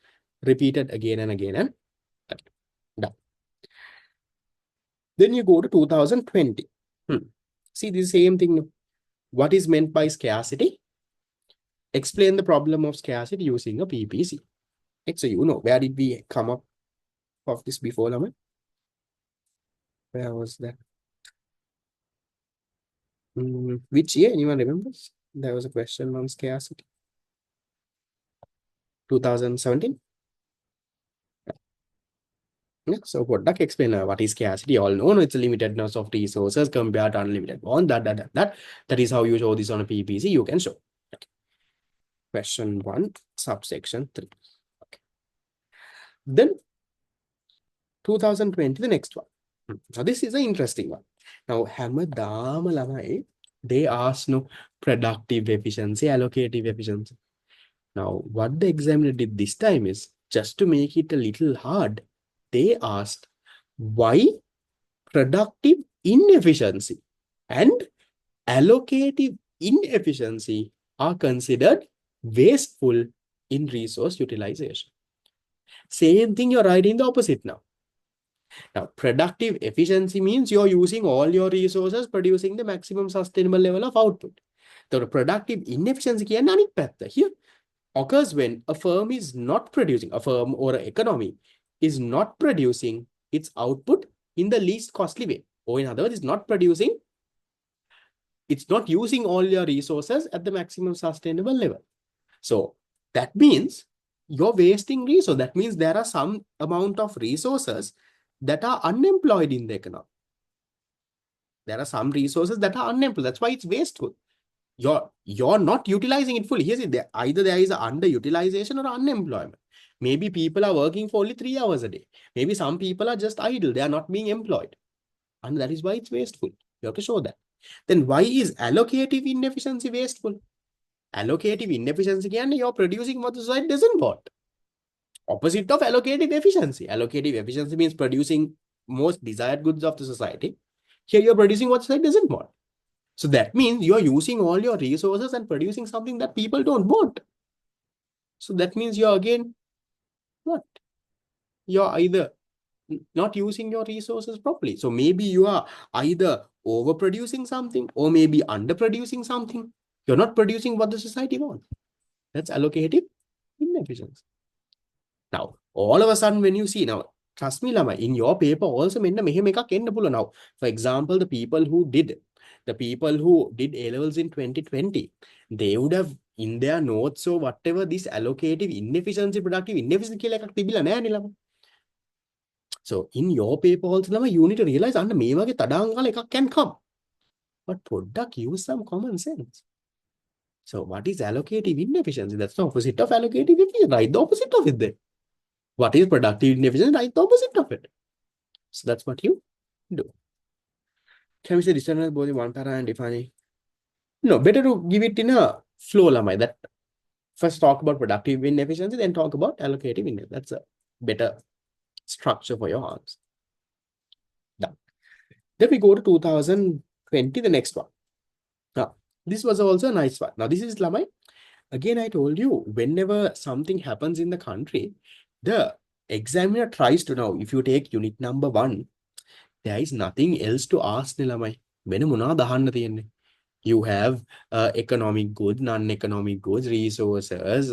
Speaker 1: repeated again and again and again. Done. Then you go to 2020. See, the same thing. What is meant by scarcity? Explain the problem of scarcity using a PPC. So you know, where did we come up of this before, Laman? Where was that? Which year? Anyone remembers? There was a question on scarcity. 2017? Yeah, so what Duck explain what is scarcity? All know it's a limitedness of resources compared to unlimited one. That is how you show this on a PPC. You can show. Okay. Question 1, subsection 3. Okay. Then 2020, the next one. Now this is an interesting one. Now හැමදාම ළමයි they ask no productive efficiency, allocative efficiency. Now what the examiner did this time is just to make it a little hard. They asked why productive inefficiency and allocative inefficiency are considered wasteful in resource utilization. Same thing, you're writing the opposite now. Now, productive efficiency means you're using all your resources, producing the maximum sustainable level of output. The productive inefficiency here occurs when a firm is not producing, a firm or an economy is not producing its output in the least costly way. Or in other words, it's not using all your resources at the maximum sustainable level. So that means you're wasting resources. That means there are some amount of resources that are unemployed in the economy. There are some resources that are unemployed. That's why it's wasteful. You're not utilizing it fully. Either there is underutilization or unemployment. Maybe people are working for only 3 hours a day. Maybe some people are just idle. They are not being employed. And that is why it's wasteful. You have to show that. Then why is allocative inefficiency wasteful? Allocative inefficiency can you're producing what the society doesn't want. Opposite of allocative efficiency. Allocative efficiency means producing most desired goods of the society. Here you're producing what society doesn't want. So that means you're using all your resources and producing something that people don't want. So that means you're again, what? You're either not using your resources properly. So maybe you are either overproducing something or maybe underproducing something. You're not producing what the society wants. That's allocative inefficiency. Now, all of a sudden, when you see now, trust me, Lama, in your paper also, now, for example, the people who did A levels in 2020, they would have in their notes or whatever this allocative inefficiency, productive inefficiency, so in your paper also, Lama, you need to realize under මේවගේ තඩාංගල can come. But product use some common sense. So what is allocative inefficiency? That's the opposite of allocative efficiency. Write the opposite of it then. What is productive inefficiency? Write the opposite of it. So that's what you do. Can we say this is both one para and defining? No, better to give it in a flow, Lamai. That first talk about productive inefficiency, then talk about allocative inefficiency. That's a better structure for your answer. Done. Then we go to 2020, the next one. Now, this was also a nice one. Now, this is Lamai. Again, I told you, whenever something happens in the country, the examiner tries to know, if you take unit number 1, there is nothing else to ask Nilamai. You have economic goods, non-economic goods, resources,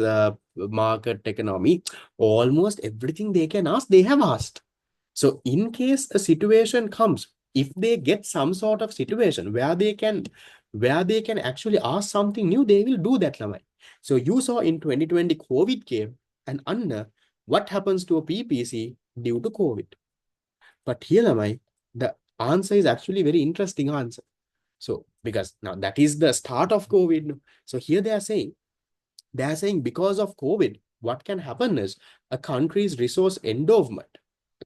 Speaker 1: market economy, almost everything they can ask, they have asked. So in case a situation comes, if they get some sort of situation where they can actually ask something new, they will do that, Lamai. So you saw in 2020 COVID came, and under what happens to a PPC due to COVID? But here, Lamai, the answer is actually very interesting answer. So because now that is the start of COVID. So here they are saying because of COVID, what can happen is a country's resource endowment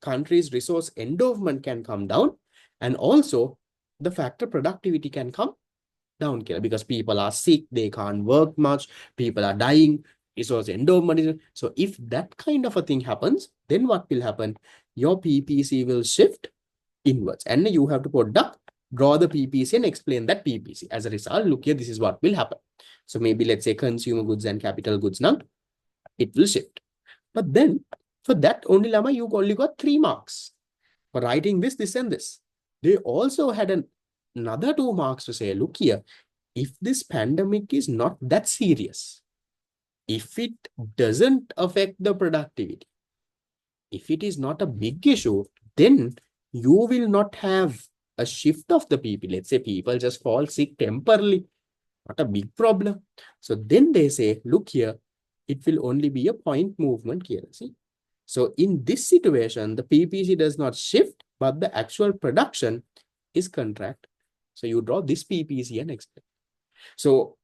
Speaker 1: can come down, and also the factor productivity can come down because people are sick, they can't work much, people are dying, resource endowment is. So if that kind of a thing happens, then what will happen? Your PPC will shift inwards, and you have to draw the PPC and explain that PPC. As a result, look here, this is what will happen. So maybe let's say consumer goods and capital goods now, it will shift. But then for that only, Lama, you only got 3 marks for writing this, this, and this. They also had another 2 marks to say, look here, if this pandemic is not that serious, if it doesn't affect the productivity, if it is not a big issue, then you will not have a shift of the people. Let's say people just fall sick temporarily, not a big problem. So then they say, look here, it will only be a point movement here. See? So in this situation, the PPC does not shift, but the actual production is contract. So you draw this PPC and explain. So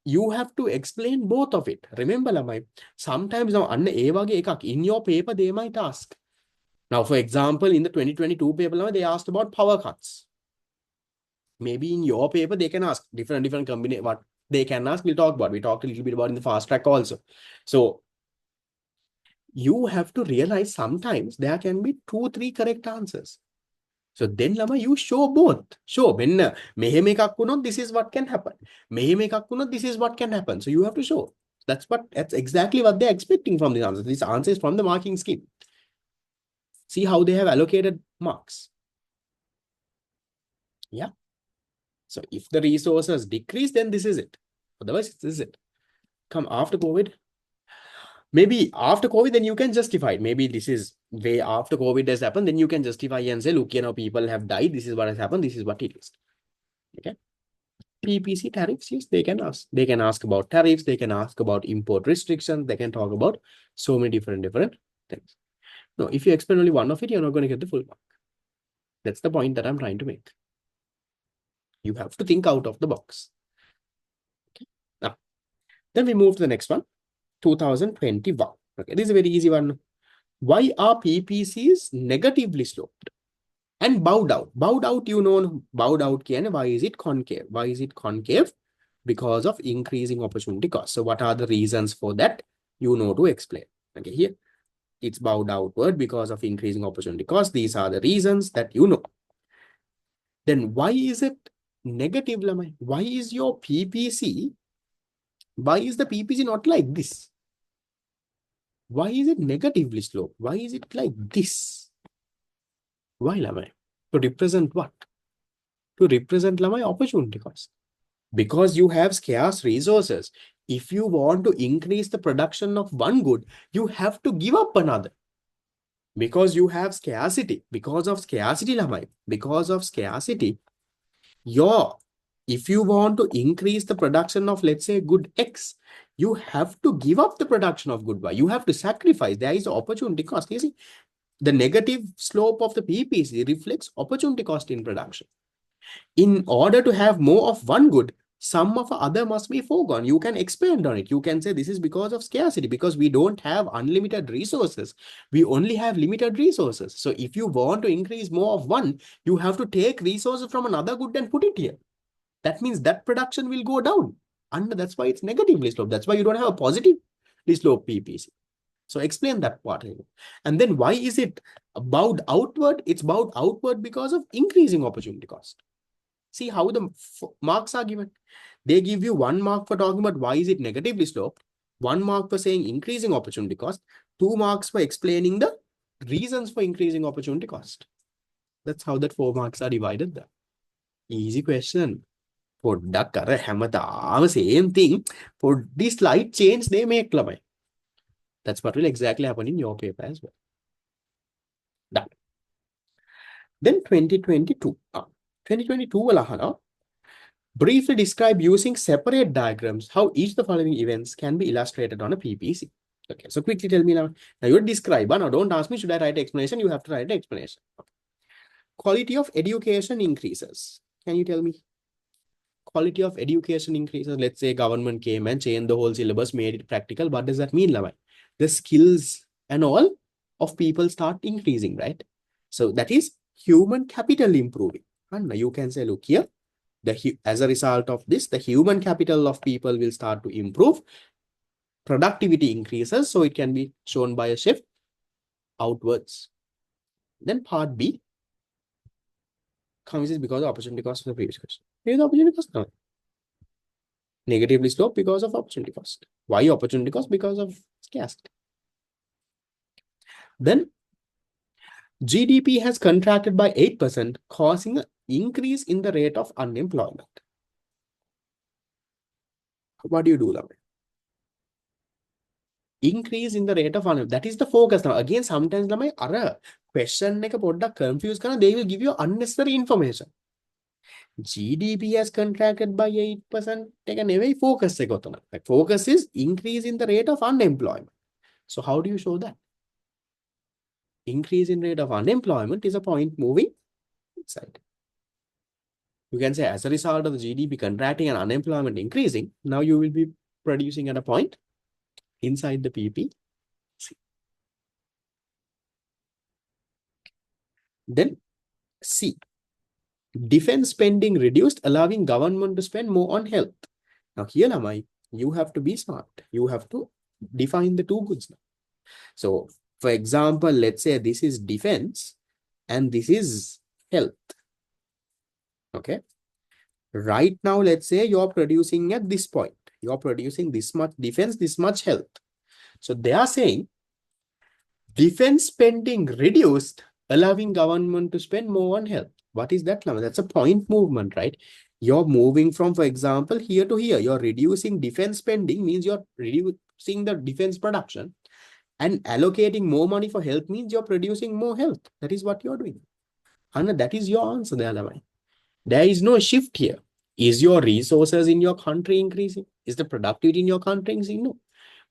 Speaker 1: you have to explain both of it. Remember, Lamai, sometimes now in your paper, they might ask. Now, for example, in the 2022 paper, they asked about power cuts. Maybe in your paper, they can ask different company. What they can ask, we'll talk about. We talked a little bit about in the fast track also. So you have to realize sometimes there can be 2-3 correct answers. So then, Lama, you show both. Show when this is what can happen. This is what can happen. So you have to show. That's exactly what they're expecting from this answer. This answer is from the marking scheme. See how they have allocated marks. Yeah. So if the resources decrease, then this is it. Otherwise, this is it. Come after COVID. Maybe after COVID, then you can justify it. Maybe this is way after COVID has happened, then you can justify and say, look, people have died. This is what has happened. This is what it is. Okay. PPC tariffs, yes, they can ask. They can ask about tariffs. They can ask about import restrictions. They can talk about so many different things. No, if you explain only one of it, you're not going to get the full mark. That's the point that I'm trying to make. You have to think out of the box. Okay. Now, then we move to the next one, 2021. Okay, this is a very easy one. Why are PPCs negatively sloped and bowed out? Bowed out, bowed out, why is it concave? Why is it concave? Because of increasing opportunity cost. So what are the reasons for that? To explain. Okay, here it's bowed outward because of increasing opportunity cost. These are the reasons that you know. Then why is it negative, Lamai? Why is your PPC? Why is the PPC not like this? Why is it negatively sloped? Why is it like this? Why, Lamai? To represent what? To represent, Lamai, opportunity cost. Because you have scarce resources. If you want to increase the production of one good, you have to give up another. Because you have scarcity. Because of scarcity, Lamai. Because of scarcity, your if you want to increase the production of, let's say, good X, you have to give up the production of good Y. You have to sacrifice. There is opportunity cost. You see, the negative slope of the PPC reflects opportunity cost in production. In order to have more of one good, some of other must be foregone. You can expand on it. You can say this is because of scarcity, because we don't have unlimited resources. We only have limited resources. So if you want to increase more of one, you have to take resources from another good and put it here. That means that production will go down. And that's why it's negatively sloped. That's why you don't have a positively sloped PPC. So explain that part. And then why is it bowed outward? It's bowed outward because of increasing opportunity cost. See how the marks are given. They give you 1 mark for talking about why is it negatively sloped, 1 mark for saying increasing opportunity cost, 2 marks for explaining the reasons for increasing opportunity cost. That's how that 4 marks are divided there. Easy question. පොඩ්ඩක් අර හැමදාම same thing. පොඩ්ඩි slight change they make ළමයි. That's what will exactly happen in your paper as well. Done. Then 2022. 2022 වල අහනවා. Briefly describe using separate diagrams how each of the following events can be illustrated on a PPC. Okay, so quickly tell me now. Now you describe. Now don't ask me, should I write explanation? You have to write the explanation. Okay. Quality of education increases. Can you tell me? Quality of education increases. Let's say government came and changed the whole syllabus, made it practical. What does that mean, Lavai? The skills and all of people start increasing, right? So that is human capital improving. And you can say, look here, as a result of this, the human capital of people will start to improve. Productivity increases, so it can be shown by a shift outwards. Then part B comes is because of opportunity cost of the previous question. Here's the opportunity cost now. Negatively sloped because of opportunity cost. Why opportunity cost? Because of scarcity. Then GDP has contracted by 8%, causing an increase in the rate of unemployment. What do you do, Lavai? Increase in the rate of unemployment. That is the focus now. Again, sometimes Lavai, ara question එක පොඩ්ඩක් confuse කරන, they will give you unnecessary information. GDP has contracted by 8%. Take a very focus. Like focus is increase in the rate of unemployment. So how do you show that? Increase in rate of unemployment is a point moving inside. You can say as a result of the GDP contracting and unemployment increasing, now you will be producing at a point inside the PPC. Then C. Defense spending reduced, allowing government to spend more on health. Now here, Lamai, you have to be smart. You have to define the two goods now. So, for example, let's say this is defense and this is health. Okay. Right now, let's say you're producing at this point. You're producing this much defense, this much health. So they are saying defense spending reduced, allowing government to spend more on health. What is that? That's a point movement, right? You're moving from, for example, here to here. You're reducing defense spending means you're reducing the defense production, and allocating more money for health means you're producing more health. That is what you're doing. And that is your answer there, Lavai. There is no shift here. Is your resources in your country increasing? Is the productivity in your country increasing? No.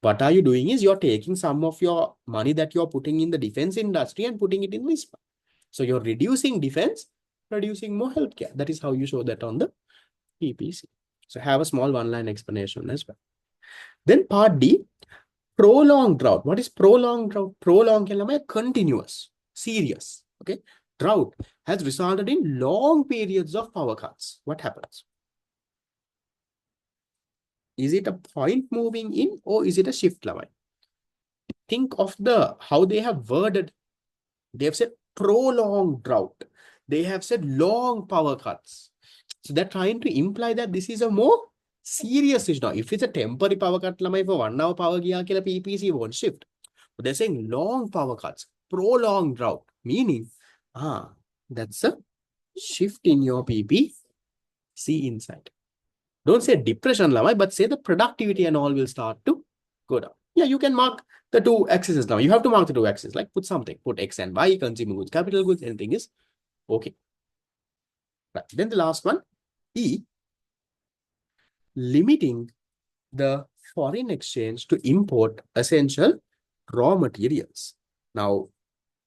Speaker 1: What are you doing is you're taking some of your money that you're putting in the defense industry and putting it in this one. So you're reducing defense, producing more healthcare. That is how you show that on the PPC. So have a small one-line explanation as well. Then part D, prolonged drought. What is prolonged drought? Prolonged is continuous, serious. Okay. Drought has resulted in long periods of power cuts. What happens? Is it a point moving in or is it a shift, Lavai? Think of how they have worded. They have said prolonged drought. They have said long power cuts. So they're trying to imply that this is a more serious issue. Now, if it's a temporary power cut, Lamai, for 1 hour power gaya kila PPC won't shift. But they're saying long power cuts, prolonged drought, meaning, that's a shift in your PPC inside. Don't say depression, lamai, but say the productivity and all will start to go down. Yeah, you can mark the two axes now. You have to mark the two axes, like put something, put X and Y, consumer goods, capital goods, anything is okay. Right. Then the last one, E, limiting the foreign exchange to import essential raw materials. Now,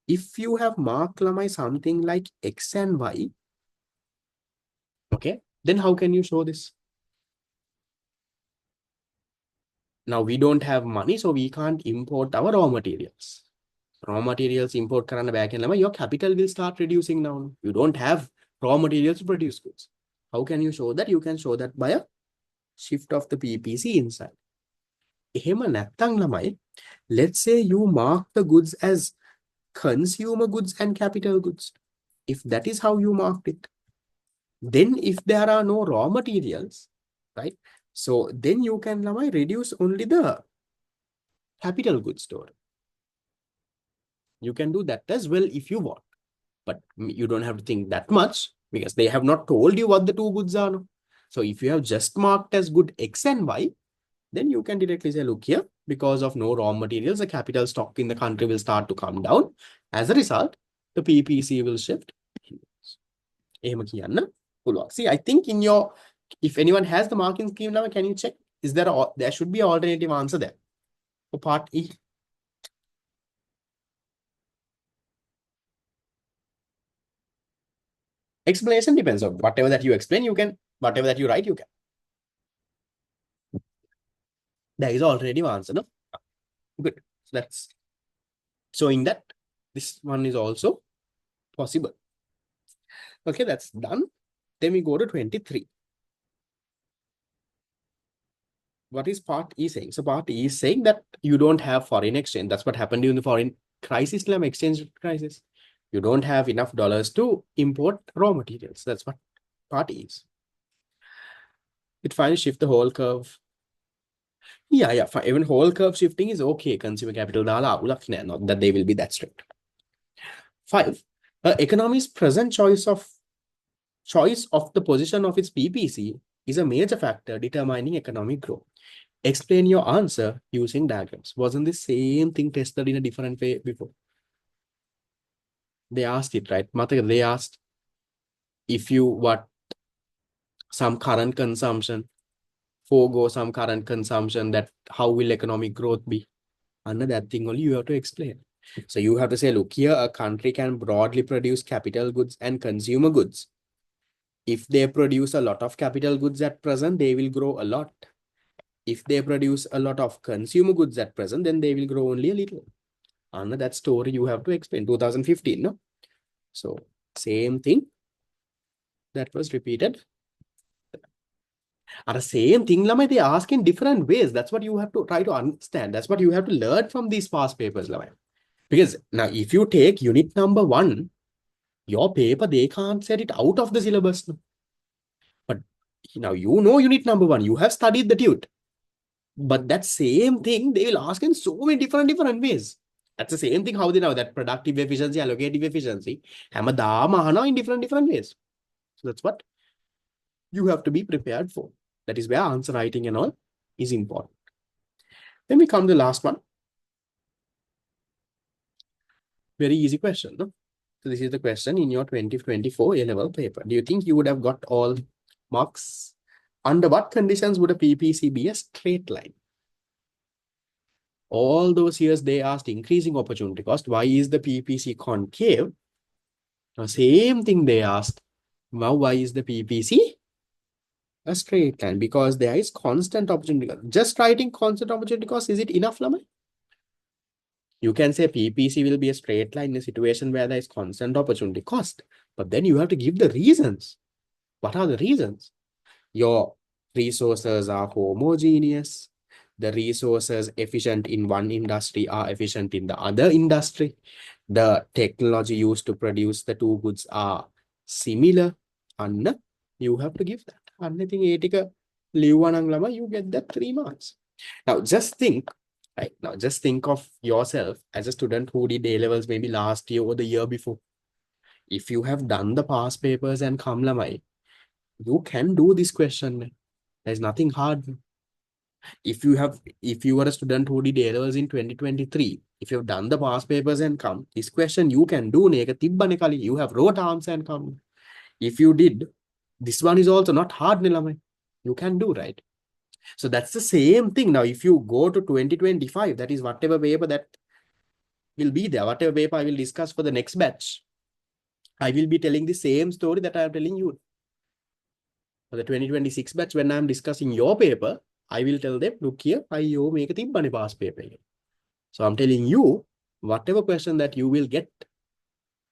Speaker 1: if you have marked lamai something like X and Y, okay, then how can you show this? Now we don't have money, so we can't import our raw materials. Raw materials import karana back and your capital will start reducing down. You don't have raw materials to produce goods. How can you show that? You can show that by a shift of the PPC inside. Let's say you mark the goods as consumer goods and capital goods. If that is how you marked it, then if there are no raw materials, right? So then you can reduce only the capital goods store. You can do that as well if you want, but you don't have to think that much because they have not told you what the two goods are. No? So if you have just marked as good X and Y, then you can directly say, look here, because of no raw materials, the capital stock in the country will start to come down. As a result, the PPC will shift. See, I think in your, if anyone has the marking scheme now, can you check? Is there there should be an alternative answer there for part E? Explanation depends on whatever that you explain, you can, whatever that you write, you can. There is alternative answer, no? Good. So that's showing that this one is also possible. Okay, that's done. Then we go to 23. What is part E saying? So part E is saying that you don't have foreign exchange. That's what happened during the foreign crisis, exchange crisis. You don't have enough dollars to import raw materials. That's what part E is. It finally shift the whole curve. Yeah. Even whole curve shifting is okay. Consumer capital not that they will be that strict. 5. Economy's present choice of the position of its PPC is a major factor determining economic growth. Explain your answer using diagrams. Wasn't the same thing tested in a different way before? They asked it, right? They asked if you what some current consumption, forego some current consumption, that how will economic growth be? Under that thing only you have to explain. So you have to say, look here, a country can broadly produce capital goods and consumer goods. If they produce a lot of capital goods at present, they will grow a lot. If they produce a lot of consumer goods at present, then they will grow only a little. Under that story, you have to explain 2015, no? So same thing that was repeated. Are the same thing, Lamai, they ask in different ways. That's what you have to try to understand. That's what you have to learn from these past papers, Lamai. Because now, if you take unit number 1, your paper, they can't set it out of the syllabus. No? But now you know unit number 1, you have studied the tute. But that same thing, they will ask in so many different ways. That's the same thing how they know that productive efficiency, allocative efficiency, in different ways. So that's what you have to be prepared for. That is where answer writing and all is important. Then we come to the last one. Very easy question. No? So this is the question in your 2024 A-level paper. Do you think you would have got all marks? Under what conditions would a PPC be a straight line? All those years they asked increasing opportunity cost. Why is the PPC concave? Now, same thing they asked. Now, why is the PPC a straight line? Because there is constant opportunity cost. Just writing constant opportunity cost, is it enough, Lamai? You can say PPC will be a straight line in a situation where there is constant opportunity cost. But then you have to give the reasons. What are the reasons? Your resources are homogeneous. The resources efficient in one industry are efficient in the other industry. The technology used to produce the two goods are similar. And you have to give that. Anything etika liwanang you get that 3 marks. Now just think, right? Now just think of yourself as a student who did A-levels maybe last year or the year before. If you have done the past papers and come lamai, you can do this question. There's nothing hard. If you are a student who did A-levels in 2023, if you've done the past papers and come, this question you can do. You have wrote answer and come. If you did, this one is also not hard, Nilamai. You can do, right? So that's the same thing. Now, if you go to 2025, that is whatever paper that will be there, whatever paper I will discuss for the next batch, I will be telling the same story that I am telling you. For the 2026 batch, when I am discussing your paper, I will tell them, look here, I make a tibbani past paper. So I'm telling you, whatever question that you will get,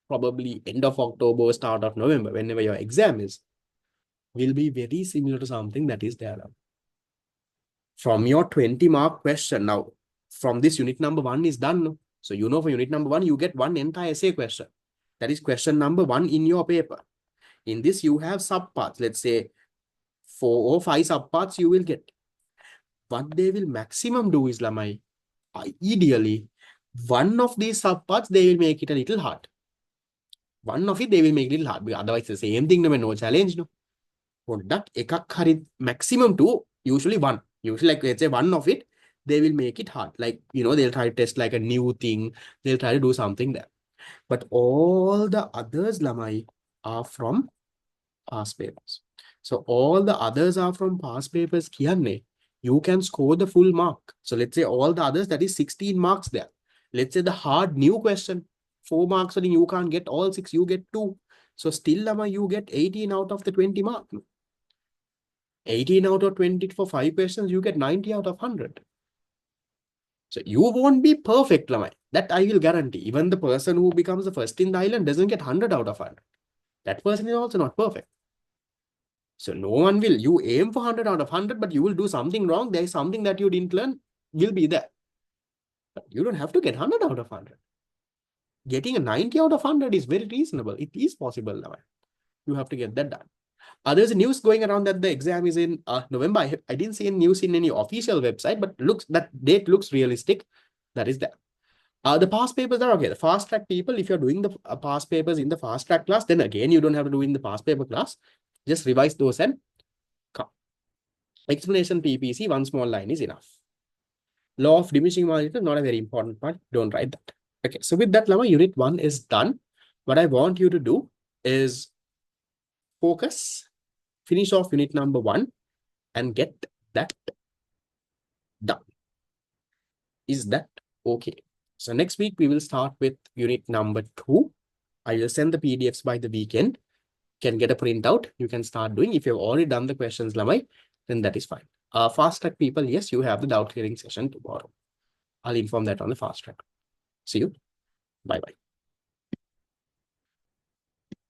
Speaker 1: probably end of October, start of November, whenever your exam is, will be very similar to something that is there. From your 20-mark question, now, from this unit number 1 is done. So you know for unit number 1, you get one entire essay question. That is question number 1 in your paper. In this, you have subparts. Let's say 4 or 5 subparts you will get. What they will maximum do is, Lamai, ideally, one of these subparts, they will make it a little hard. One of it, they will make it a little hard. Otherwise, the same thing, no challenge. No. That maximum 2, usually 1. Usually, like, let's say 1 of it, they will make it hard. Like, they'll try to test like a new thing. They'll try to do something there. But all the others, Lamai, are from past papers. So all the others are from past papers. You can score the full mark. So let's say all the others, that is 16 marks there. Let's say the hard new question, 4 marks, and you can't get all 6, you get 2. So still, Lama, you get 18 out of the 20 mark. 18 out of 20 for 5 questions, you get 90 out of 100. So you won't be perfect, Lama. That I will guarantee. Even the person who becomes the first in the island doesn't get 100 out of 100. That person is also not perfect. So no one will. You aim for 100 out of 100, but you will do something wrong. There is something that you didn't learn, will be there. But you don't have to get 100 out of 100. Getting a 90 out of 100 is very reasonable. It is possible now. You have to get that done. There's a news going around that the exam is in November. I didn't see any news in any official website, but that date looks realistic. That is there. The past papers are okay. The fast track people, if you're doing the past papers in the fast track class, then again, you don't have to do in the past paper class. Just revise those and come. Explanation PPC, one small line is enough. Law of diminishing margin is not a very important part. Don't write that. Okay, so with that, Lama, unit 1 is done. What I want you to do is focus, finish off unit number 1 and get that done. Is that okay? So next week, we will start with unit number 2. I will send the PDFs by the weekend. Can get a printout. You can start doing. If you've already done the questions, Lamai, then that is fine. Fast track people, yes, you have the doubt clearing session tomorrow. I'll inform that on the fast track. See you. Bye-bye.